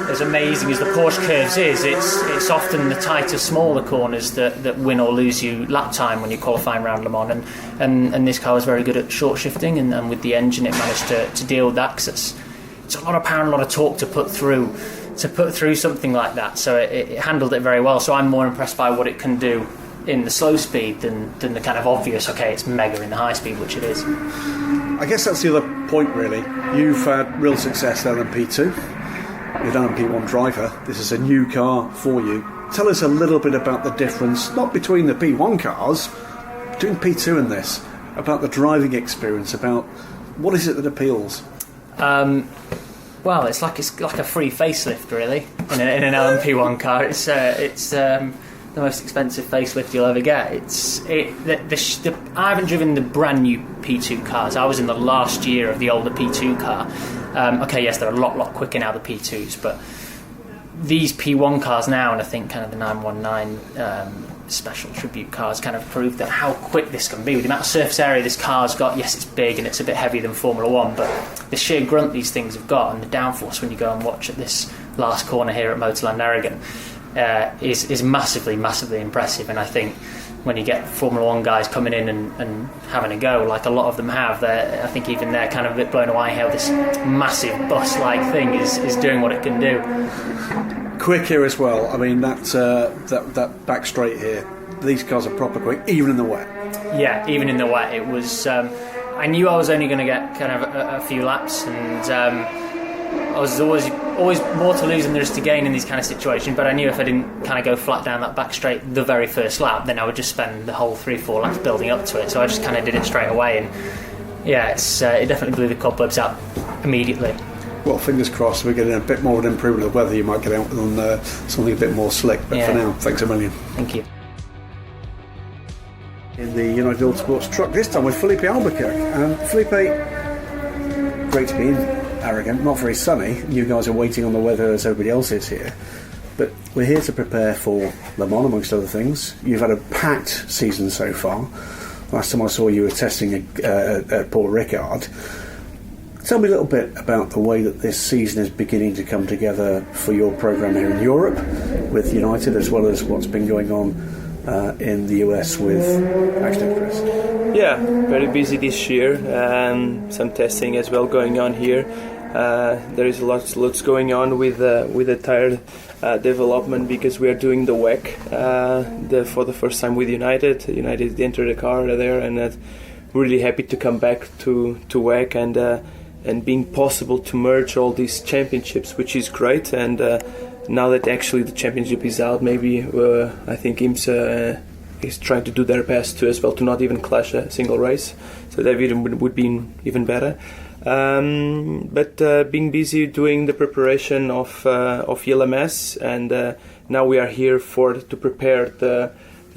as amazing as the Porsche curves is, it's often the tighter, smaller corners that win or lose you lap time when you're qualifying around Le Mans. And this car was very good at short shifting, and with the engine it managed to deal with that, because it's a lot of power and a lot of torque to put through something like that. So it handled it very well. So I'm more impressed by what it can do in the slow speed than the kind of obvious, okay, it's mega in the high speed, which it is. I guess that's the other point, really. You've had real success at LMP2. You're an LMP1 driver. This is a new car for you. Tell us a little bit about the difference, not between the P1 cars, between P2 and this, about the driving experience, about what is it that appeals? Well, it's like a free facelift, really, in an LMP1 car. It's the most expensive facelift you'll ever get. I haven't driven the brand new P2 cars. I was in the last year of the older P2 car. Okay, yes, they're a lot quicker now, the P2s, but these P1 cars now, and I think kind of the 919 special tribute cars kind of proved that how quick this can be. With the amount of surface area this car's got, yes, it's big and it's a bit heavier than Formula 1, but the sheer grunt these things have got and the downforce when you go and watch at this last corner here at Motorland Aragon is massively, massively impressive. And I think when you get Formula 1 guys coming in and having a go, like a lot of them have, I think even they're kind of a bit blown away how this massive bus-like thing is doing what it can do. Quick here as well. I mean, that back straight here, these cars are proper quick, even in the wet. Yeah, even in the wet. It was. I knew I was only going to get kind of a few laps, and I was always more to lose than there is to gain in these kind of situations. But I knew if I didn't kind of go flat down that back straight the very first lap, then I would just spend the whole 3-4 laps building up to it. So I just kind of did it straight away, and yeah, it definitely blew the cobwebs out immediately. Well, fingers crossed we're getting a bit more of an improvement of the weather. You might get out on something a bit more slick. But for now, thanks a million. Thank you. In the United Autosports truck, this time with Filipe Albuquerque. Filipe, great to be in Aragon. Not very sunny. You guys are waiting on the weather as everybody else is here. But we're here to prepare for Le Mans, amongst other things. You've had a packed season so far. Last time I saw you were testing at Port Ricard. Tell me a little bit about the way that this season is beginning to come together for your programme here in Europe with United, as well as what's been going on in the US with Ashton Chris. Yeah, very busy this year. Some testing as well going on here. There is lots going on with the tire development because we are doing the WEC for the first time with United. United entered the car there, and really happy to come back to WEC and being possible to merge all these championships, which is great. And now that actually the championship is out, maybe I think IMSA is trying to do their best to as well to not even clash a single race, so that would be even better. But being busy doing the preparation of ELMS, and now we are here to prepare the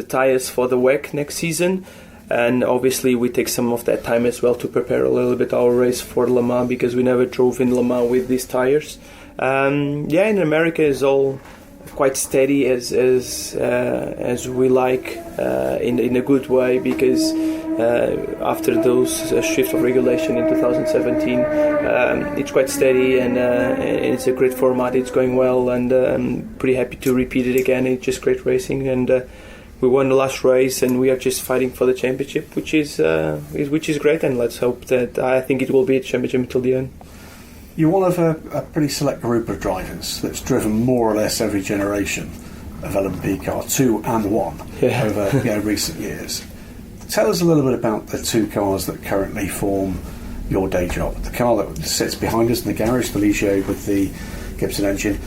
tires for the WEC next season. And obviously we take some of that time as well to prepare a little bit our race for Le Mans, because we never drove in Le Mans with these tires. In America is all quite steady as we like, in a good way, because after those shift of regulation in 2017, it's quite steady, and it's a great format. It's going well, and I'm pretty happy to repeat it again. It's just great racing, and we won the last race, and we are just fighting for the championship, which is great. And let's hope that I think it will be a championship until the end. You're one of a pretty select group of drivers that's driven more or less every generation of LMP car, 2 and 1, over recent years. Tell us a little bit about the two cars that currently form your day job. The car that sits behind us in the garage, the Ligier with the Gibson engine,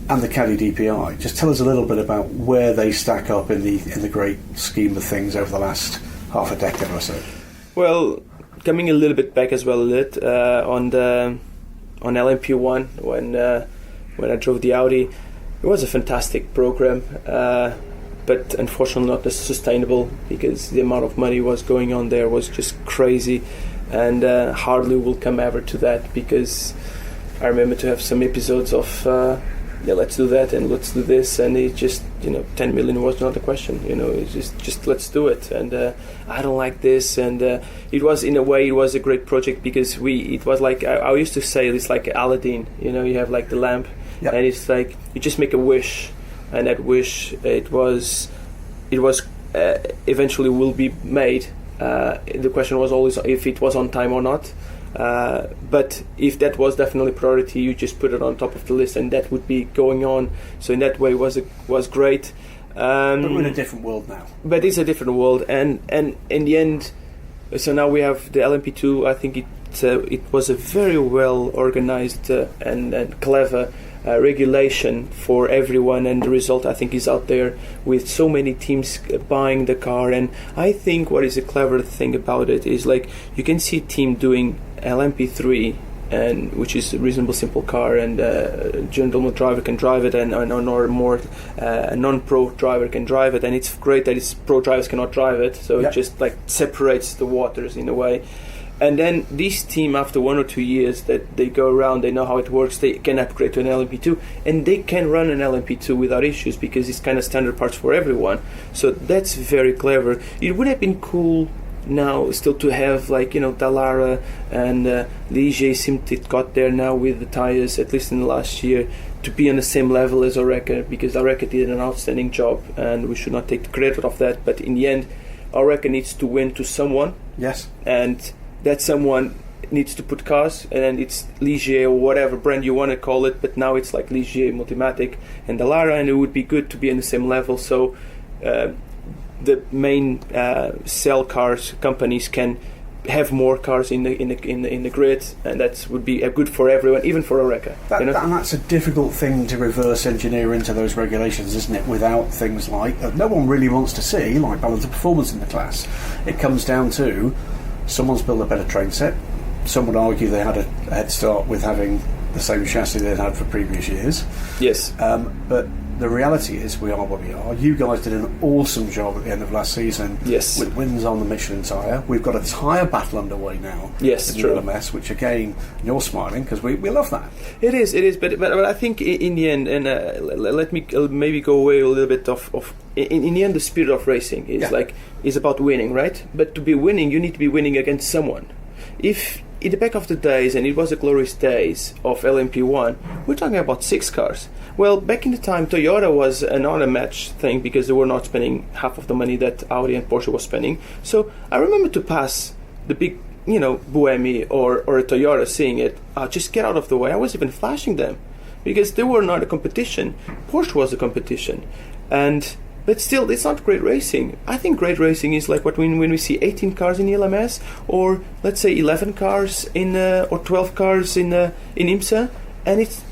and the Caddy DPi. Just tell us a little bit about where they stack up in the great scheme of things over the last half a decade or so. Well, coming a little bit back as well on LMP1 when I drove the Audi, it was a fantastic program, but unfortunately not as sustainable, because the amount of money was going on there was just crazy, and hardly will come ever to that, because I remember to have some episodes of let's do that and let's do this, and it just 10 million was not a question. It's just let's do it, and I don't like this, and it was, in a way, it was a great project, because it was like, I used to say it's like Aladdin. You have like the lamp, and it's like you just make a wish, and that wish it was eventually will be made. The question was always if it was on time or not. But if that was definitely priority, you just put it on top of the list, and that would be going on. So in that way, was great. But we're in a different world now. But it's a different world, and in the end, so now we have the LMP2. I think it was a very well organized and clever regulation for everyone, and the result, I think, is out there with so many teams buying the car. And I think what is a clever thing about it is, like, you can see a team doing LMP3, and which is a reasonable simple car, and a general driver can drive it, and or more a non-pro driver can drive it, and it's great that pro drivers cannot drive it, so it just like separates the waters in a way. And then this team, after 1 or 2 years that they go around, they know how it works, they can upgrade to an LMP2, and they can run an LMP2 without issues because it's kind of standard parts for everyone. So that's very clever. It would have been cool now still to have, like, you know, Dallara and Ligier seemed to got there now with the tires, at least in the last year, to be on the same level as Oreca, because Oreca did an outstanding job and we should not take the credit of that. But in the end, Oreca needs to win to someone. Yes. And that someone needs to put cars, and then it's Ligier or whatever brand you want to call it, but now it's like Ligier, Multimatic and Dallara, and it would be good to be on the same level, so the main sell cars companies can have more cars in the grid, and that would be good for everyone, even for Oreca. And that's a difficult thing to reverse engineer into those regulations, isn't it? Without things like no one really wants to see, like balance of performance in the class. It comes down to someone's built a better train set. Some would argue they had a head start with having the same chassis they'd had for previous years. Yes. But the reality is we are what we are. You guys did an awesome job at the end of last season. Yes. With wins on the Michelin tyre. We've got a tyre battle underway now. Yes, in true. the LMS, which again, you're smiling because we love that. It is. But I think in the end, and let me maybe go away a little bit of in the end, the spirit of racing is about winning, right? But to be winning, you need to be winning against someone. If in the back of the days, and it was the glorious days of LMP1, we're talking about 6 cars. Well, back in the time, Toyota was another match thing because they were not spending half of the money that Audi and Porsche was spending. So I remember to pass the big, Buemi or a Toyota, seeing it, just get out of the way. I was even flashing them because they were not a competition. Porsche was a competition. But still, it's not great racing. I think great racing is like when we see 18 cars in the LMS, or let's say 11 cars or 12 cars in IMSA, and it's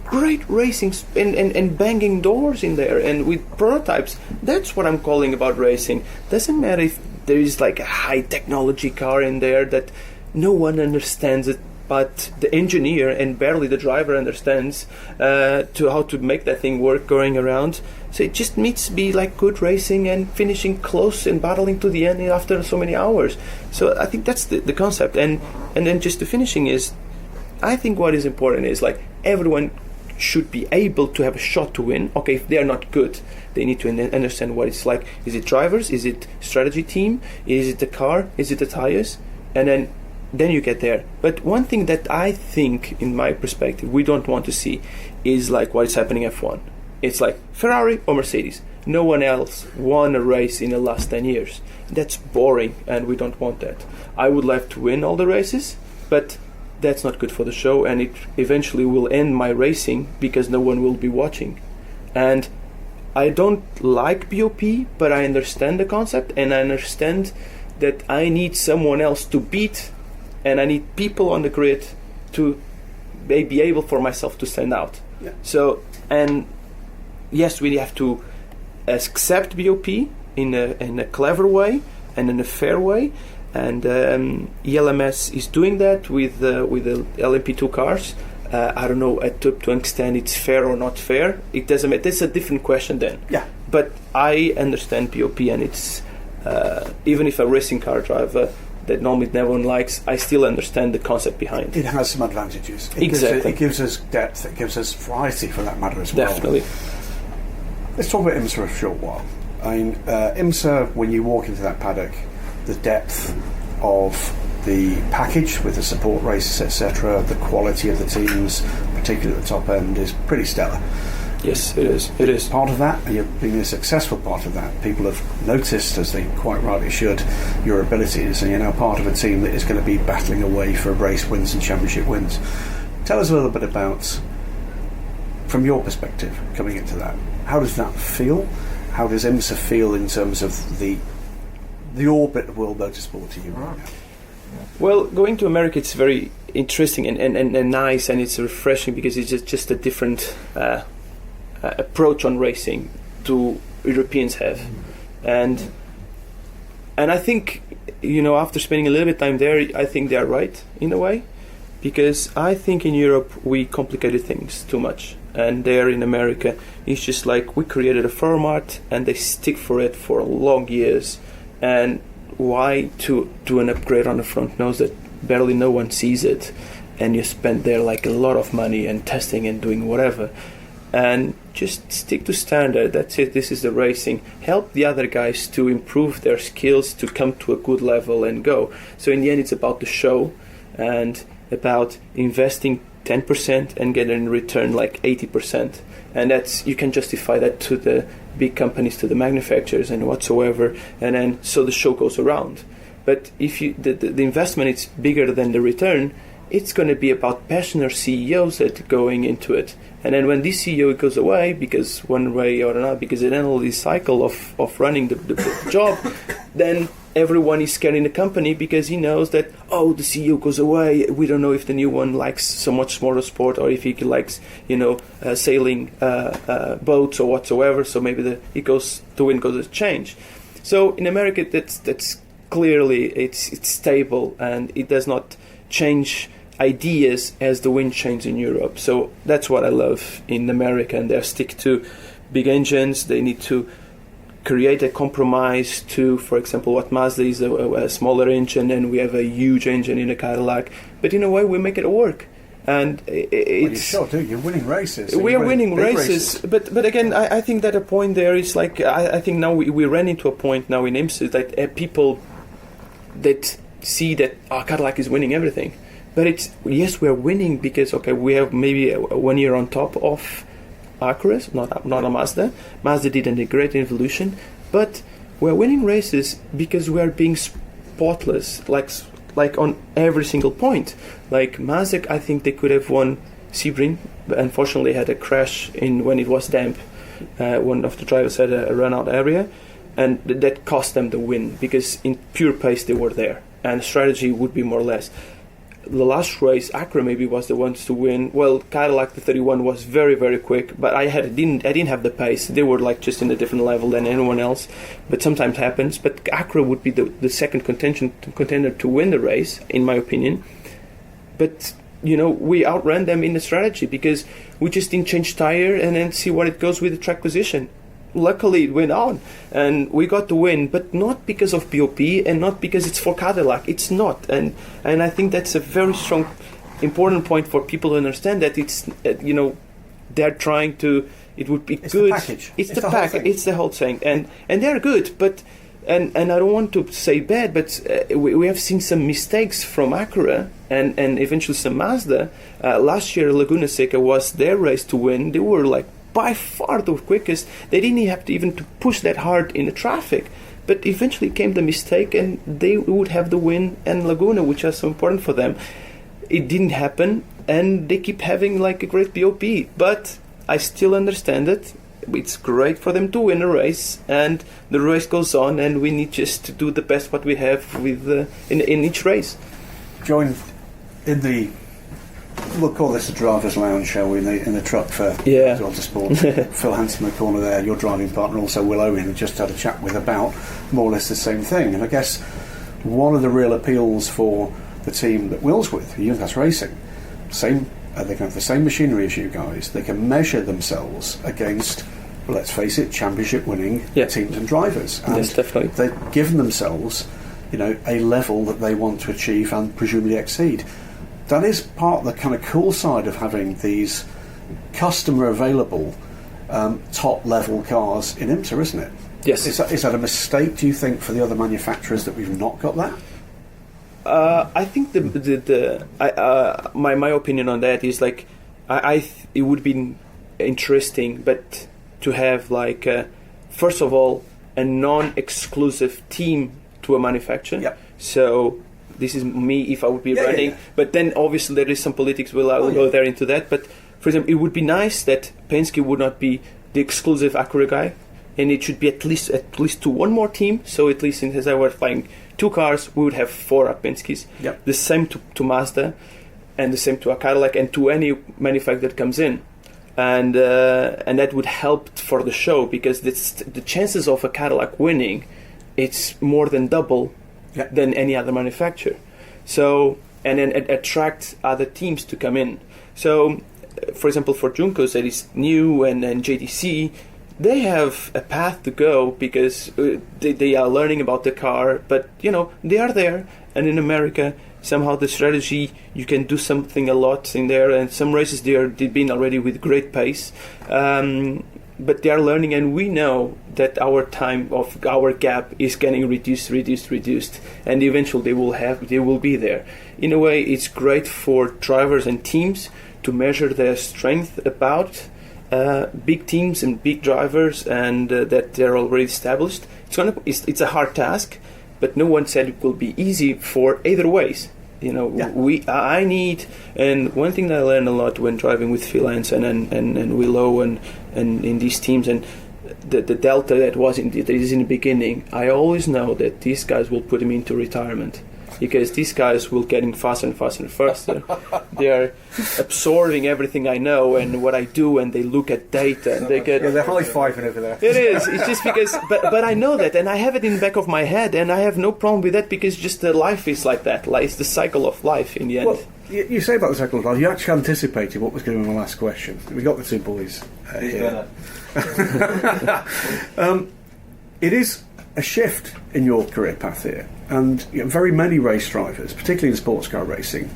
great racing and banging doors in there and with prototypes. That's what I'm calling about racing. Doesn't matter if there is like a high technology car in there that no one understands it, but the engineer and barely the driver understands to how to make that thing work going around. So it just needs to be like good racing and finishing close and battling to the end after so many hours. So I think that's the concept. And then just the finishing is, I think what is important is like everyone should be able to have a shot to win. Okay, if they are not good, they need to understand what it's like. Is it drivers? Is it strategy team? Is it the car? Is it the tires? And then you get there. But one thing that I think, in my perspective, we don't want to see is like what is happening in F1. It's like Ferrari or Mercedes. No one else won a race in the last 10 years. That's boring, and we don't want that. I would like to win all the races, but that's not good for the show, and it eventually will end my racing because no one will be watching. And I don't like BOP, but I understand the concept, and I understand that I need someone else to beat, and I need people on the grid to be able for myself to stand out. Yeah. So, and yes, we have to accept BOP in a clever way and in a fair way, and ELMS is doing that with the LMP2 cars. I don't know to an extent it's fair or not fair. It doesn't matter. That's a different question then. Yeah. But I understand BOP, and it's even if a racing car driver that normally no one likes, I still understand the concept behind. It has some advantages. Exactly. It gives us depth. It gives us variety, for that matter, as well. Definitely. Let's talk about IMSA for a short while. I mean, IMSA, when you walk into that paddock, the depth of the package with the support races, etc., the quality of the teams, particularly at the top end, is pretty stellar. Yes, it is. It is. Part of that, and you've been a successful part of that. People have noticed, as they quite rightly should, your abilities, and you're now part of a team that is going to be battling away for race wins and championship wins. Tell us a little bit about, from your perspective, coming into that. How does that feel? How does IMSA feel in terms of the orbit of world motorsport to you right now? Well, going to America, it's very interesting and nice, and it's refreshing because it's just a different approach on racing to Europeans have, and I think after spending a little bit of time there, I think they are right in a way, because I think in Europe we complicated things too much, and there in America it's just like we created a format and they stick for it for long years. And why to do an upgrade on the front nose that barely no one sees it, and you spend there like a lot of money and testing and doing whatever. And just stick to standard. That's it. This is the racing. Help the other guys to improve their skills, to come to a good level and go. So in the end, it's about the show and about investing 10% and getting in return like 80%. And that's, you can justify that to the big companies, to the manufacturers and whatsoever. And then so the show goes around. But if you the investment is bigger than the return, it's going to be about passionate CEOs that going into it. And then when this CEO goes away, because one way or another, because it ends this cycle of running the job, then everyone is scared in the company because he knows that, oh, the CEO goes away. We don't know if the new one likes so much motorsport or if he likes, sailing boats or whatsoever. So maybe the wind goes to change. So in America, that's clearly it's stable and it does not change ideas as the wind changes in Europe. So that's what I love in America, and they stick to big engines. They need to create a compromise to, for example, what Mazda is a smaller engine, and we have a huge engine in a Cadillac. But in a way, we make it work. And it's... you sure do. You're winning races. We are winning races. But again, I think that a point there is like, I think now we ran into a point now in IMSA that people that see that Cadillac is winning everything. But it's, yes, we're winning because, okay, we have maybe 1 year on top of Acura, not a Mazda. Mazda did a great evolution, but we're winning races because we are being spotless, like on every single point. Like Mazda, I think they could have won Sebring, but unfortunately had a crash when it was damp. One of the drivers had a run-out area, and that cost them the win because in pure pace they were there, and strategy would be more or less. The last race, Acura maybe was the ones to win. Well, Cadillac, the 31 was very, very quick, but I didn't have the pace. They were like just in a different level than anyone else. But sometimes happens. But Acura would be the second contender to win the race, in my opinion. But we outran them in the strategy because we just didn't change tire and then see what it goes with the track position. Luckily it went on and we got the win, but not because of BOP and not because it's for Cadillac. It's not, and I think that's a very strong important point for people to understand that it's they're trying to, it would be it's good, the package. it's the package, it's the whole thing, and they're good, but and I don't want to say bad, but we have seen some mistakes from Acura and eventually some Mazda. Last year Laguna Seca was their race to win. They were like by far the quickest. They didn't have to even to push that hard in the traffic, but eventually came the mistake and they would have the win and Laguna, which is so important for them. It didn't happen and they keep having like a great BOP, but I still understand it. It's great for them to win a race and the race goes on and we need just to do the best what we have with in each race. Joined in the, we'll call this a driver's lounge, shall we, in the truck for Autosport. Phil Hanson in the corner there, your driving partner, also Will Owen, just had a chat with about more or less the same thing. And I guess one of the real appeals for the team that Will's with, Juncos Racing, they can have the same machinery as you guys. They can measure themselves against, well, let's face it, championship winning teams and drivers. And yes, definitely. They've given themselves, a level that they want to achieve and presumably exceed. That is part of the kind of cool side of having these customer available top level cars in IMSA, isn't it? Yes. Is that a mistake, do you think, for the other manufacturers that we've not got that? I think my opinion on that is like it would be interesting, but to have like first of all a non-exclusive team to a manufacturer. Yep. So this is me if I would be running, but then obviously there is some politics. I will go there into that. But for example, it would be nice that Penske would not be the exclusive Acura guy, and it should be at least to one more team. So at least as I was flying 2 cars, we would have 4 at Penske's. Yep. The same to Mazda, and the same to a Cadillac, and to any manufacturer that comes in, and that would help for the show because the chances of a Cadillac winning, it's more than double than any other manufacturer. So and then attract other teams to come in. So, for example, for Juncos that is new and JDC, they have a path to go because they are learning about the car, but they are there. And in America, somehow the strategy, you can do something a lot in there, and some races they've been already with great pace, but they are learning, and we know that our time of our gap is getting reduced, and eventually they will be there. In a way, it's great for drivers and teams to measure their strength about big teams and big drivers, and that they're already established. It's a hard task, but no one said it will be easy for either ways. I need, and one thing that I learned a lot when driving with Phil Anson and Willow and in these teams, and the delta that is in the beginning, I always know that these guys will put him into retirement. Because these guys will getting faster and faster and faster. They are absorbing everything I know and what I do, and they look at data and they get. Yeah, they're high-fiving over there. It is. It's just because, but I know that, and I have it in the back of my head, and I have no problem with that because just the life is like that. It's the cycle of life in the end. Well, you say about the cycle of life. You actually anticipated what was going to be my last question. We got the two boys here. It is a shift in your career path here, and very many race drivers, particularly in sports car racing,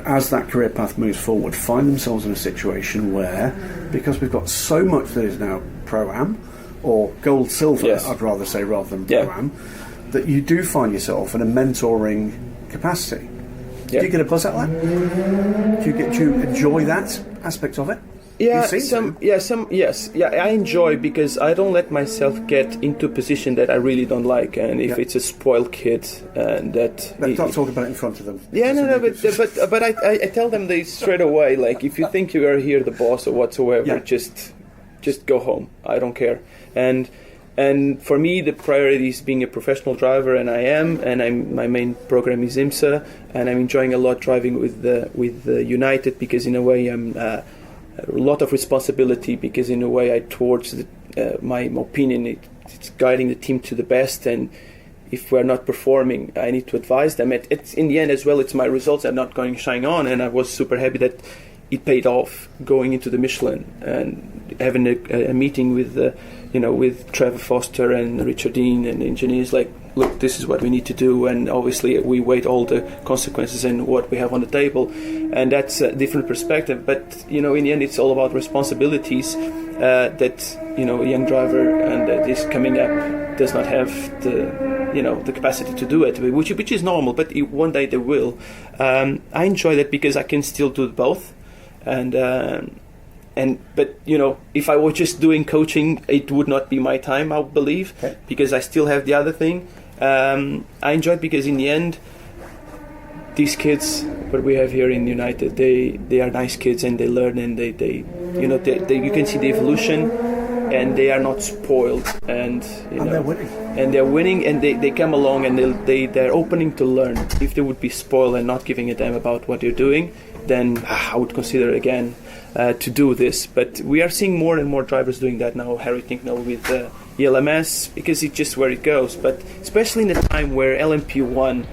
as that career path moves forward, find themselves in a situation where, because we've got so much that is now Pro-Am or Gold Silver, yes. I'd rather say, rather than Pro-Am, that you do find yourself in a mentoring capacity. Do you get a buzz out of that? Do you enjoy that aspect of it? Yes. I enjoy, because I don't let myself get into a position that I really don't like, and if it's a spoiled kid, and that. Let's not talk about it in front of them. But I tell them this straight away. Like, if you think you are here the boss or whatsoever, just go home. I don't care. And for me, the priority is being a professional driver, and I am. And my main program is IMSA, and I'm enjoying a lot driving with United, because in a way I'm. A lot of responsibility, because in a way my opinion, it's guiding the team to the best, and if we're not performing, I need to advise them. It's in the end as well, it's my results are not going to shine on, and I was super happy that it paid off going into the Michelin and having a meeting with with Trevor Foster and Richard Dean and engineers, like, look, this is what we need to do, and obviously we weigh all the consequences and what we have on the table, and that's a different perspective. But in the end, it's all about responsibilities that a young driver and that is coming up does not have the capacity to do it, which is normal. But one day they will. I enjoy that because I can still do both, but if I were just doing coaching, it would not be my time, I believe, because I still have the other thing. I enjoy it because in the end, these kids, what we have here in United, they are nice kids, and they learn, and they you can see the evolution, and they are not spoiled, and they're winning, and they come along, and they're opening to learn. If they would be spoiled and not giving a damn about what they're doing, then I would consider again to do this. But we are seeing more and more drivers doing that now. Harry Tink now with ELMS, because it's just where it goes. But especially in the time where LMP1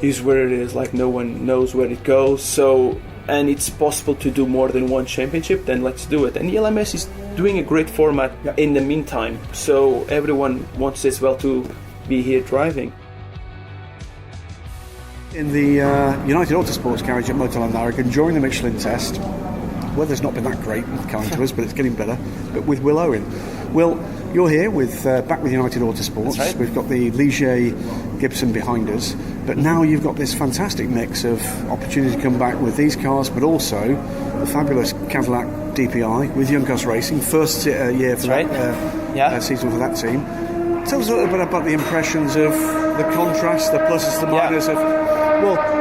is where it is, like no one knows where it goes. So, and it's possible to do more than one championship, then let's do it. And the ELMS is doing a great format in the meantime. So everyone wants as well to be here driving. In the United Autosports carriage at Motorland Aragon during the Michelin test, weather's not been that great and kind to us, but it's getting better. But with Will Owen. Will, you're here with back with United Autosports. Right. We've got the Ligier Gibson behind us, but now you've got this fantastic mix of opportunity to come back with these cars, but also the fabulous Cadillac DPi with Juncos Racing, first year for that season for that team. Tell us a little bit about the impressions of the contrast, the pluses, the minuses of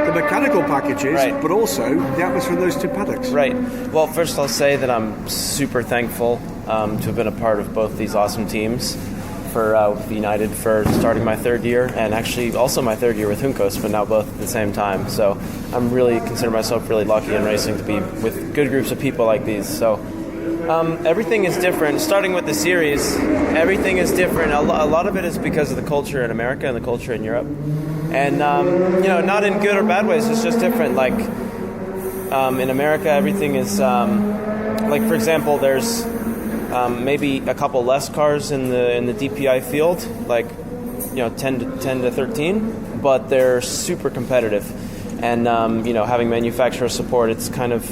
the mechanical packages, but also the atmosphere in those two paddocks. Right. Well, first I'll say that I'm super thankful to have been a part of both these awesome teams for United for starting my third year, and actually also my third year with Juncos, but now both at the same time. So I'm really consider myself really lucky in racing to be with good groups of people like these. So everything is different. Starting with the series, everything is different. A lot of it is because of the culture in America and the culture in Europe. And, not in good or bad ways, it's just different. Like, in America, everything is, for example, there's maybe a couple less cars in the DPi field, like 10 to 13, but they're super competitive. And having manufacturer support, it's kind of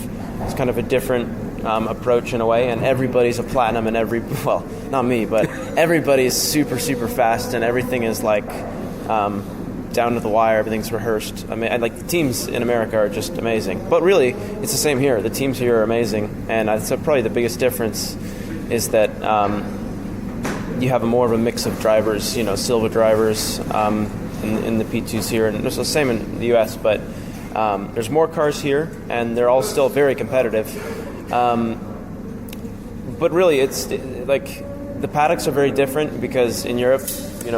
a different approach in a way. And everybody's a platinum, and well, not me, but everybody's super fast, and everything is like down to the wire. Everything's rehearsed. I mean, like the teams in America are just amazing. But really, it's the same here. The teams here are amazing, and I'd say probably the biggest difference is that you have more of a mix of drivers. Silver drivers in the P2s here, and it's the same in the US. But there's more cars here, and they're all still very competitive. But really, it's like the paddocks are very different because in Europe,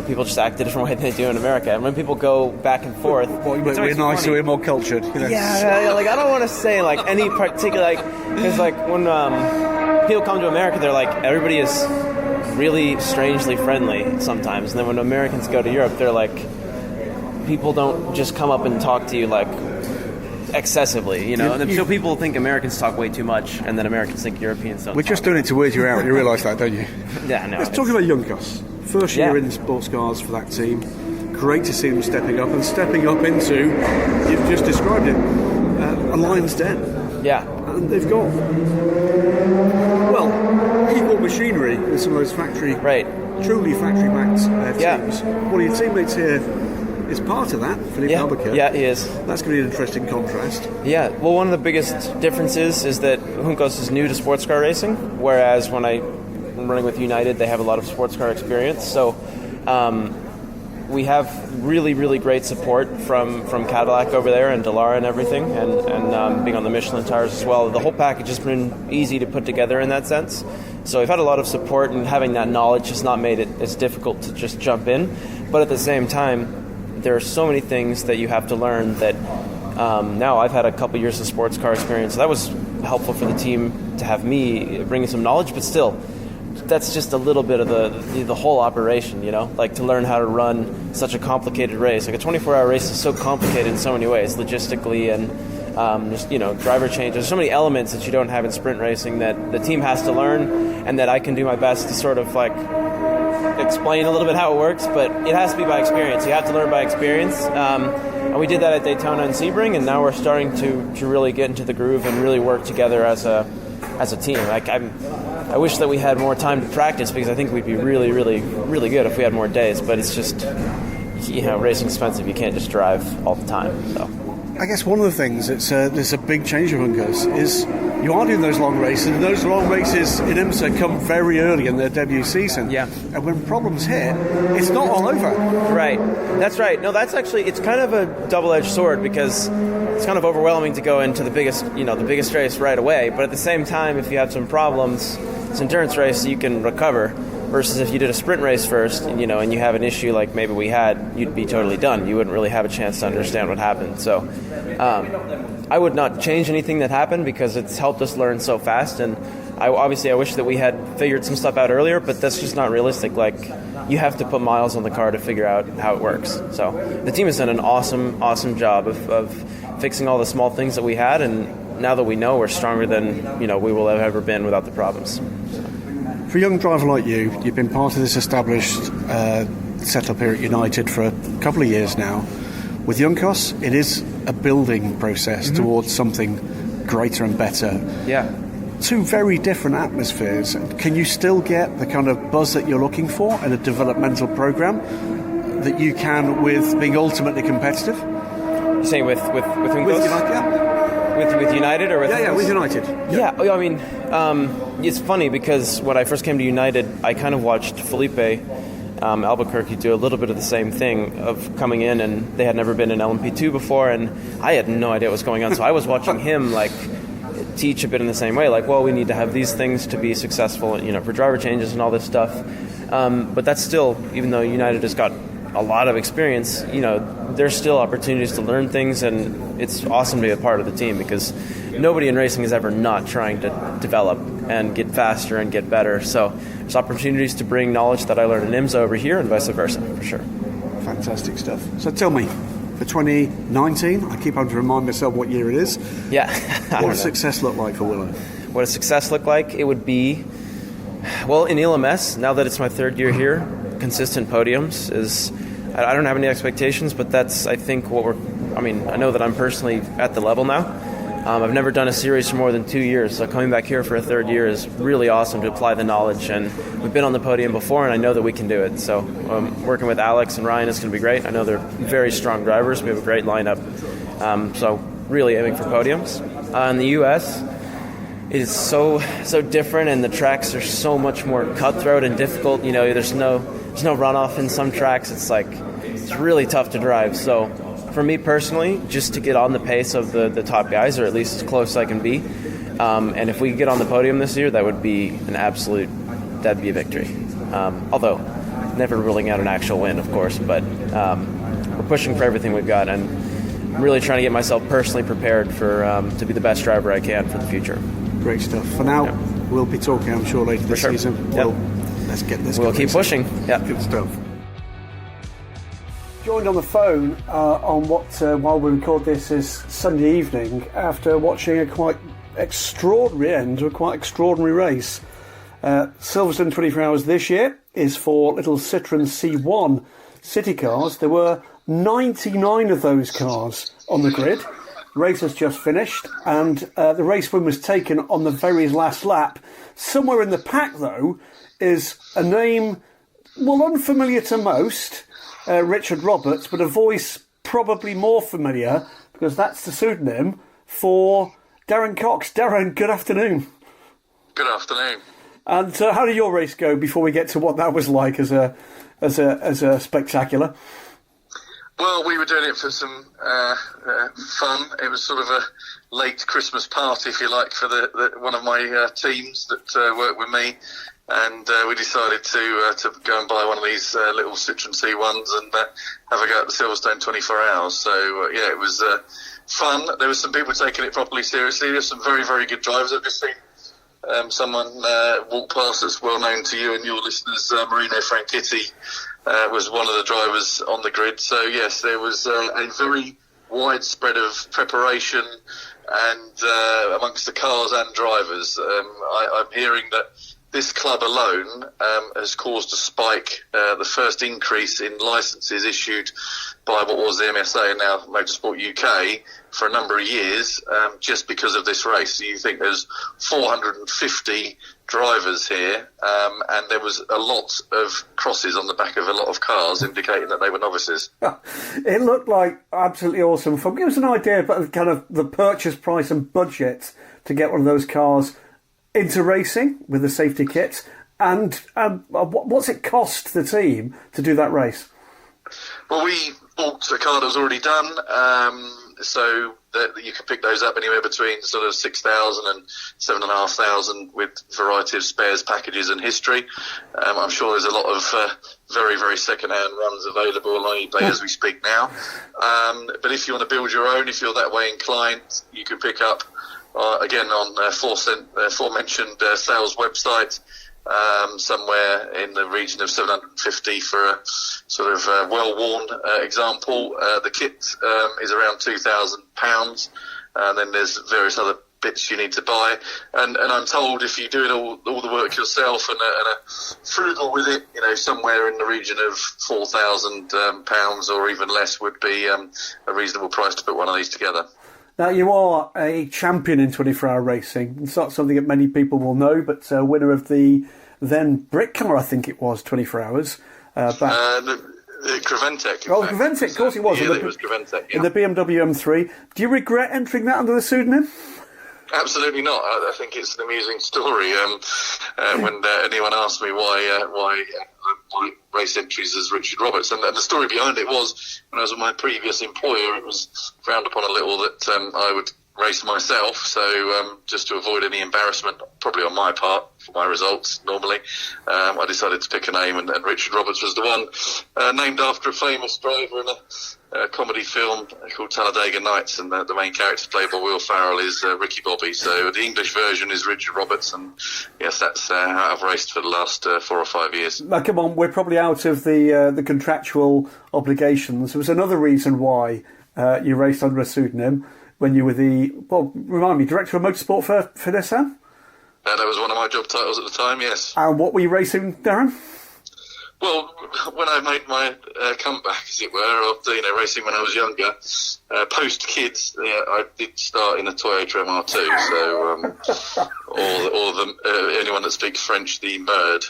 people just act a different way than they do in America. And when people go back and forth, we're nicer, we're more cultured. Yeah, like I don't want to say like any particular, because when people come to America, they're like everybody is really strangely friendly sometimes, and then when Americans go to Europe, they're like people don't just come up and talk to you like excessively, and so people think Americans talk way too much, and then Americans think Europeans don't. We're just doing it to weird you out. You realise that, don't you? Yeah, no. Let's talk about Juncos. First year in sports cars for that team. Great to see them stepping up into, you've just described it, a lion's den. Yeah. And they've got, equal machinery with some of those truly factory-backed teams. One of your teammates here is part of that, Filipe Albuquerque. Yeah, he is. That's going to be an interesting contrast. Yeah, well, one of the biggest differences is that Juncos is new to sports car racing, whereas when I'm running with United, they have a lot of sports car experience. So we have really, really great support from Cadillac over there and Dallara and everything, and being on the Michelin tires as well. The whole package has been easy to put together in that sense. So we've had a lot of support, and having that knowledge has not made it as difficult to just jump in. But at the same time, there are so many things that you have to learn that now I've had a couple years of sports car experience. So that was helpful for the team to have me bringing some knowledge, but still, that's just a little bit of the whole operation, like to learn how to run such a complicated race. Like a 24-hour race is so complicated in so many ways, logistically and just, driver change. There's so many elements that you don't have in sprint racing that the team has to learn, and that I can do my best to sort of like explain a little bit how it works, but it has to be by experience. You have to learn by experience. And we did that at Daytona and Sebring, and now we're starting to really get into the groove and really work together as a team. Like I wish that we had more time to practice, because I think we'd be really, really, really good if we had more days. But it's just, racing's expensive. You can't just drive all the time. So I guess one of the things there's a big change of Juncos is you are doing those long races, and those long races in IMSA come very early in their debut season. Yeah. And when problems hit, it's not all over. Right. That's right. No, that's actually, it's kind of a double-edged sword, because it's kind of overwhelming to go into the biggest race right away. But at the same time, if you have some problems, it's an endurance race, so you can recover. Versus if you did a sprint race first, and you have an issue like maybe we had, you'd be totally done. You wouldn't really have a chance to understand what happened. So I would not change anything that happened, because it's helped us learn so fast. And I wish that we had figured some stuff out earlier, but that's just not realistic. Like, you have to put miles on the car to figure out how it works. So the team has done an awesome job of fixing all the small things that we had, and now that we know, we're stronger than we will have ever been without the problems. For a young driver like you, you've been part of this established setup here at United for a couple of years now. With Juncos, it is a building process towards something greater and better. Yeah. Two very different atmospheres. Can you still get the kind of buzz that you're looking for in a developmental program that you can with being ultimately competitive? You're saying with Juncos? With United, yeah. With United or with Juncos? Yeah, with United. Yeah, I mean, it's funny, because when I first came to United, I kind of watched Filipe Albuquerque do a little bit of the same thing of coming in, and they had never been in LMP2 before, and I had no idea what was going on. So I was watching him teach a bit in the same way, we need to have these things to be successful, for driver changes and all this stuff. But that's still, even though United has got a lot of experience, there's still opportunities to learn things, and it's awesome to be a part of the team, because nobody in racing is ever not trying to develop and get faster and get better. So there's opportunities to bring knowledge that I learned in IMSA over here, and vice versa, for sure. Fantastic stuff. So tell me, for 2019, I keep having to remind myself what year it is. Yeah. What does success look like for Willow? What does success look like? It would be Well, in ELMS, now that it's my third year here, consistent podiums is... I don't have any expectations, but that's, I think, I know that I'm personally at the level now. I've never done a series for more than 2 years, so coming back here for a third year is really awesome to apply the knowledge. And we've been on the podium before, and I know that we can do it. So working with Alex and Ryan is going to be great. I know they're very strong drivers. We have a great lineup. So really aiming for podiums. In the U.S., it is so different, and the tracks are so much more cutthroat and difficult. There's no runoff in some tracks. It's really tough to drive. So for me personally, just to get on the pace of the top guys, or at least as close as I can be, and if we could get on the podium this year, that would be that'd be a victory. Although never ruling out an actual win, of course, but we're pushing for everything we've got, and I'm really trying to get myself personally prepared to be the best driver I can for the future. Great stuff. For now, we'll be talking, I'm sure, later this season. Yep. Let's get this. We'll keep pushing. Yeah. Good stuff. Joined on the phone while we record this is Sunday evening after watching a quite extraordinary end to a quite extraordinary race. Silverstone 24 Hours this year is for little Citroen C1 city cars. There were 99 of those cars on the grid. The race has just finished, and the race win was taken on the very last lap. Somewhere in the pack, though, is a name, unfamiliar to most, Richard Roberts, but a voice probably more familiar, because that's the pseudonym for Darren Cox. Darren, good afternoon. Good afternoon. And how did your race go before we get to what that was like as a spectacular? Well, we were doing it for some fun. It was sort of a late Christmas party, if you like, for one of my teams that worked with me, and we decided to go and buy one of these little Citroen C1s and have a go at the Silverstone 24 Hours. So it was fun. There were some people taking it properly seriously. There's some very, very good drivers. I've just seen someone walk past that's well known to you and your listeners. Marino Franchitti was one of the drivers on the grid. So yes, there was a very widespread of preparation and amongst the cars and drivers. I'm hearing that this club alone has caused a spike, the first increase in licences issued by what was the MSA and now Motorsport UK for a number of years, just because of this race. So you think there's 450 drivers here, and there was a lot of crosses on the back of a lot of cars indicating that they were novices. It looked like absolutely awesome fun. Give us an idea about kind of the purchase price and budget to get one of those cars into racing with the safety kits, and what's it cost the team to do that race? Well, we bought a car that was already done, so that you can pick those up anywhere between sort of 6,000 and 7,500 with variety of spares, packages and history. I'm sure there's a lot of very, very second-hand runs available on eBay as we speak now. But if you want to build your own, if you're that way inclined, you can pick up again on aforementioned sales website, somewhere in the region of 750 for a sort of well-worn example. The kit is around £2,000, and then there's various other bits you need to buy. And I'm told if you do it all the work yourself and are frugal with it, somewhere in the region of £4,000 or even less would be a reasonable price to put one of these together. Now, you are a champion in 24-hour racing. It's not something that many people will know, but winner of the then Brit car, I think it was, 24 Hours. The Graventek. Oh, Graventek, of course it was. Yeah, it was Graventek, yeah. In the BMW M3. Do you regret entering that under the pseudonym? Absolutely not. I think it's an amusing story. When anyone asked me why race entries as Richard Roberts, and the story behind it was when I was with my previous employer, it was frowned upon a little that I would race myself. So just to avoid any embarrassment, probably on my part for my results normally, I decided to pick a name, and Richard Roberts was the one, named after a famous driver in a comedy film called Talladega Nights, and the main character played by Will Ferrell is Ricky Bobby. So the English version is Richard Roberts, and yes, that's how I've raced for the last 4 or 5 years. Now, come on, we're probably out of the contractual obligations. There was another reason why you raced under a pseudonym when you were remind me, director of motorsport for Nissan? That was one of my job titles at the time, yes. And what were you racing, Darren? Well, when I made my comeback, as it were, after racing when I was younger, post kids, I did start in a Toyota MR2. So, or anyone that speaks French, the Merd.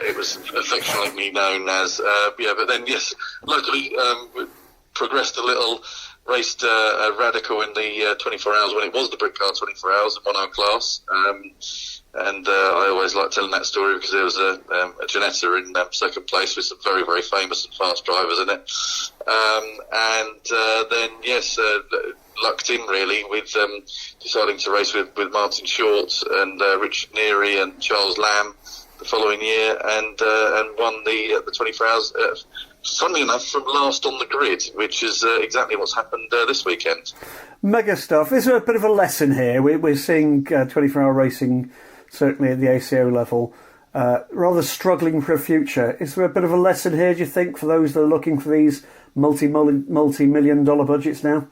It was affectionately known as. But then yes, luckily progressed a little. Raced a Radical in the 24 hours when it was the Brick Car 24 hours in 1-hour class. And I always like telling that story because there was a Ginetta in second place with some very, very famous and fast drivers in it. Then, yes, lucked in really with deciding to race with Martin Short and Richard Neary and Charles Lamb the following year and won the 24 hours. Funnily enough, from last on the grid, which is exactly what's happened this weekend. Mega stuff. Is there a bit of a lesson here? We're seeing 24-hour racing, certainly at the ACO level, rather struggling for a future. Is there a bit of a lesson here, do you think, for those that are looking for these multi-million dollar budgets now?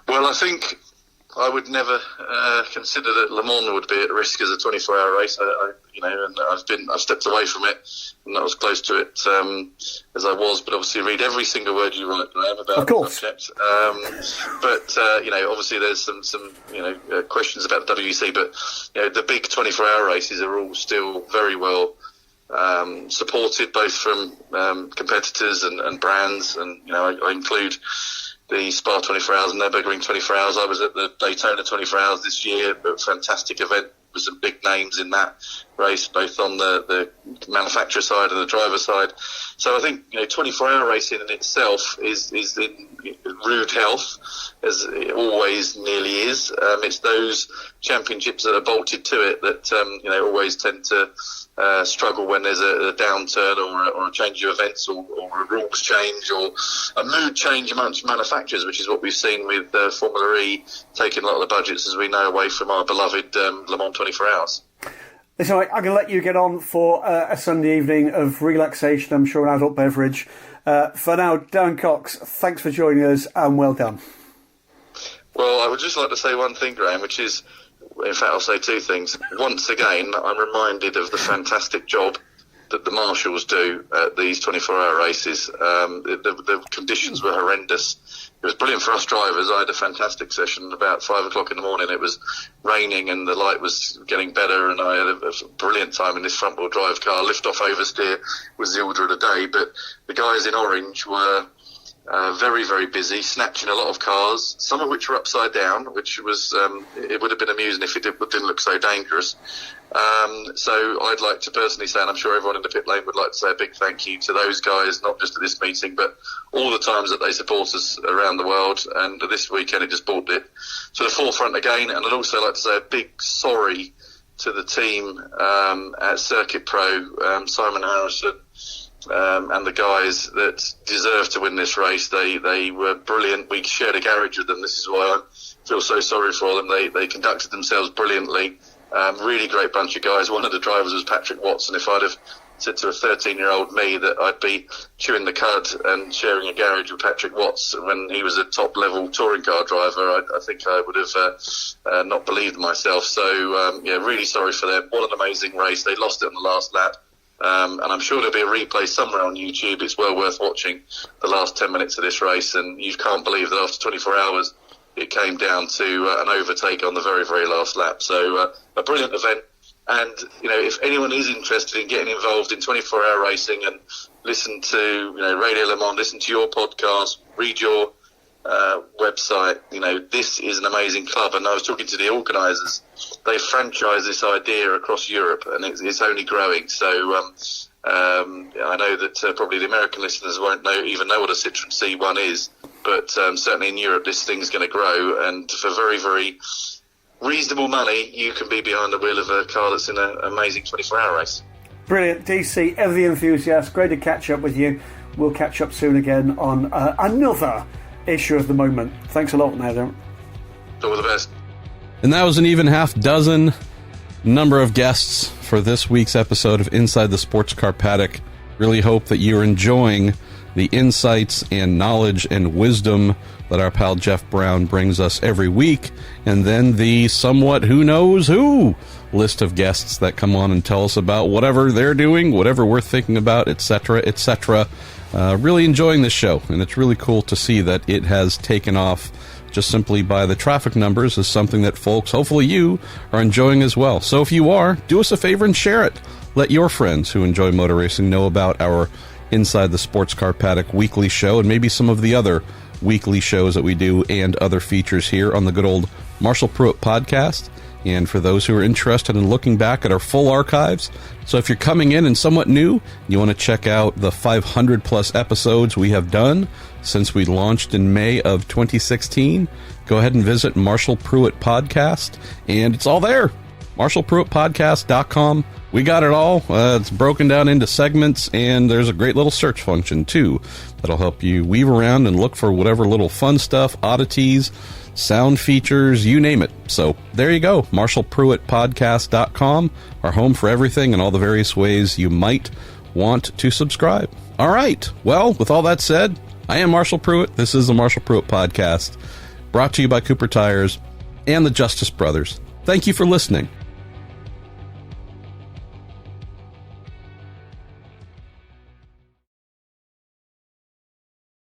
Well, I think I would never consider that Le Mans would be at risk as a 24-hour race. And I've stepped away from it. I'm not as close to it as I was, but obviously read every single word you write, Graham, about the subject. Obviously there's some questions about the WEC, but the big 24-hour races are all still very well supported, both from competitors and brands, and I include the Spa 24 Hours and Nürburgring 24 Hours. I was at the Daytona 24 Hours this year, a fantastic event with some big names in that race, both on the manufacturer side and the driver side. So I think 24-hour racing in itself is in rude health, as it always nearly is. It's those championships that are bolted to it that always tend to struggle when there's a downturn or a change of events or a rules change or a mood change amongst manufacturers, which is what we've seen with Formula E taking a lot of the budgets, as we know, away from our beloved Le Mans 24 Hours. Listen, I'm going to let you get on for a Sunday evening of relaxation, I'm sure, an adult beverage. For now, Darren Cox, thanks for joining us and well done. Well, I would just like to say one thing, Graham, which is, in fact, I'll say two things. Once again, I'm reminded of the fantastic job that the marshals do at these 24-hour races. The conditions were horrendous. It was brilliant for us drivers. I had a fantastic session. About 5 o'clock in the morning, it was raining and the light was getting better, and I had a brilliant time in this front-wheel drive car. Lift-off oversteer was the order of the day, but the guys in orange were very, very busy, snatching a lot of cars, some of which were upside down, which was it would have been amusing if it didn't look so dangerous. So I'd like to personally say, and I'm sure everyone in the pit lane would like to say, a big thank you to those guys, not just at this meeting, but all the times that they support us around the world. And this weekend it just brought it to the forefront again. And I'd also like to say a big sorry to the team at Circuit Pro, Simon Harrison, and the guys that deserve to win this race. They were brilliant. We shared a garage with them. This is why I feel so sorry for them. They conducted themselves brilliantly. Really great bunch of guys. One of the drivers was Patrick Watson. If I'd have said to a 13-year-old me that I'd be chewing the cud and sharing a garage with Patrick Watts when he was a top-level touring car driver, I think I would have not believed myself. So, really sorry for them. What an amazing race. They lost it on the last lap. And I'm sure there'll be a replay somewhere on YouTube. It's well worth watching the last 10 minutes of this race, and you can't believe that after 24 hours it came down to an overtake on the very, very last lap. So a brilliant event. And, if anyone is interested in getting involved in 24-hour racing and listen to, Radio Le Mans, listen to your podcast, read your website, this is an amazing club. And I was talking to the organisers. They franchise this idea across Europe, and it's only growing. So I know that probably the American listeners won't even know what a Citroen C1 is, but certainly in Europe this thing's going to grow, and for very, very reasonable money you can be behind the wheel of a car that's in an amazing 24-hour race. Brilliant. DC, ever the enthusiast, great to catch up with you. We'll catch up soon again on another issue of the moment. Thanks a lot, Darren. All the best. And that was an even half dozen number of guests for this week's episode of Inside the Sports Car Paddock. Really hope that you're enjoying the insights and knowledge and wisdom that our pal Jeff Braun brings us every week, and then the somewhat who knows who list of guests that come on and tell us about whatever they're doing, whatever we're thinking about, etc., etc. Really enjoying this show, and it's really cool to see that it has taken off just simply by the traffic numbers is something that folks, hopefully you, are enjoying as well. So if you are, do us a favor and share it. Let your friends who enjoy motor racing know about our Inside the Sports Car Paddock weekly show and maybe some of the other weekly shows that we do and other features here on the good old Marshall Pruett podcast. And for those who are interested in looking back at our full archives, so if you're coming in and somewhat new, you want to check out the 500 plus episodes we have done since we launched in May of 2016, go ahead and visit Marshall Pruett Podcast, and it's all there. MarshallPruettPodcast.com. We got it all. It's broken down into segments, and there's a great little search function, too, that'll help you weave around and look for whatever little fun stuff, oddities, sound features, you name it. So there you go. MarshallPruettPodcast.com, our home for everything and all the various ways you might want to subscribe. All right. Well, with all that said, I am Marshall Pruett. This is the Marshall Pruett Podcast, brought to you by Cooper Tires and the Justice Brothers. Thank you for listening.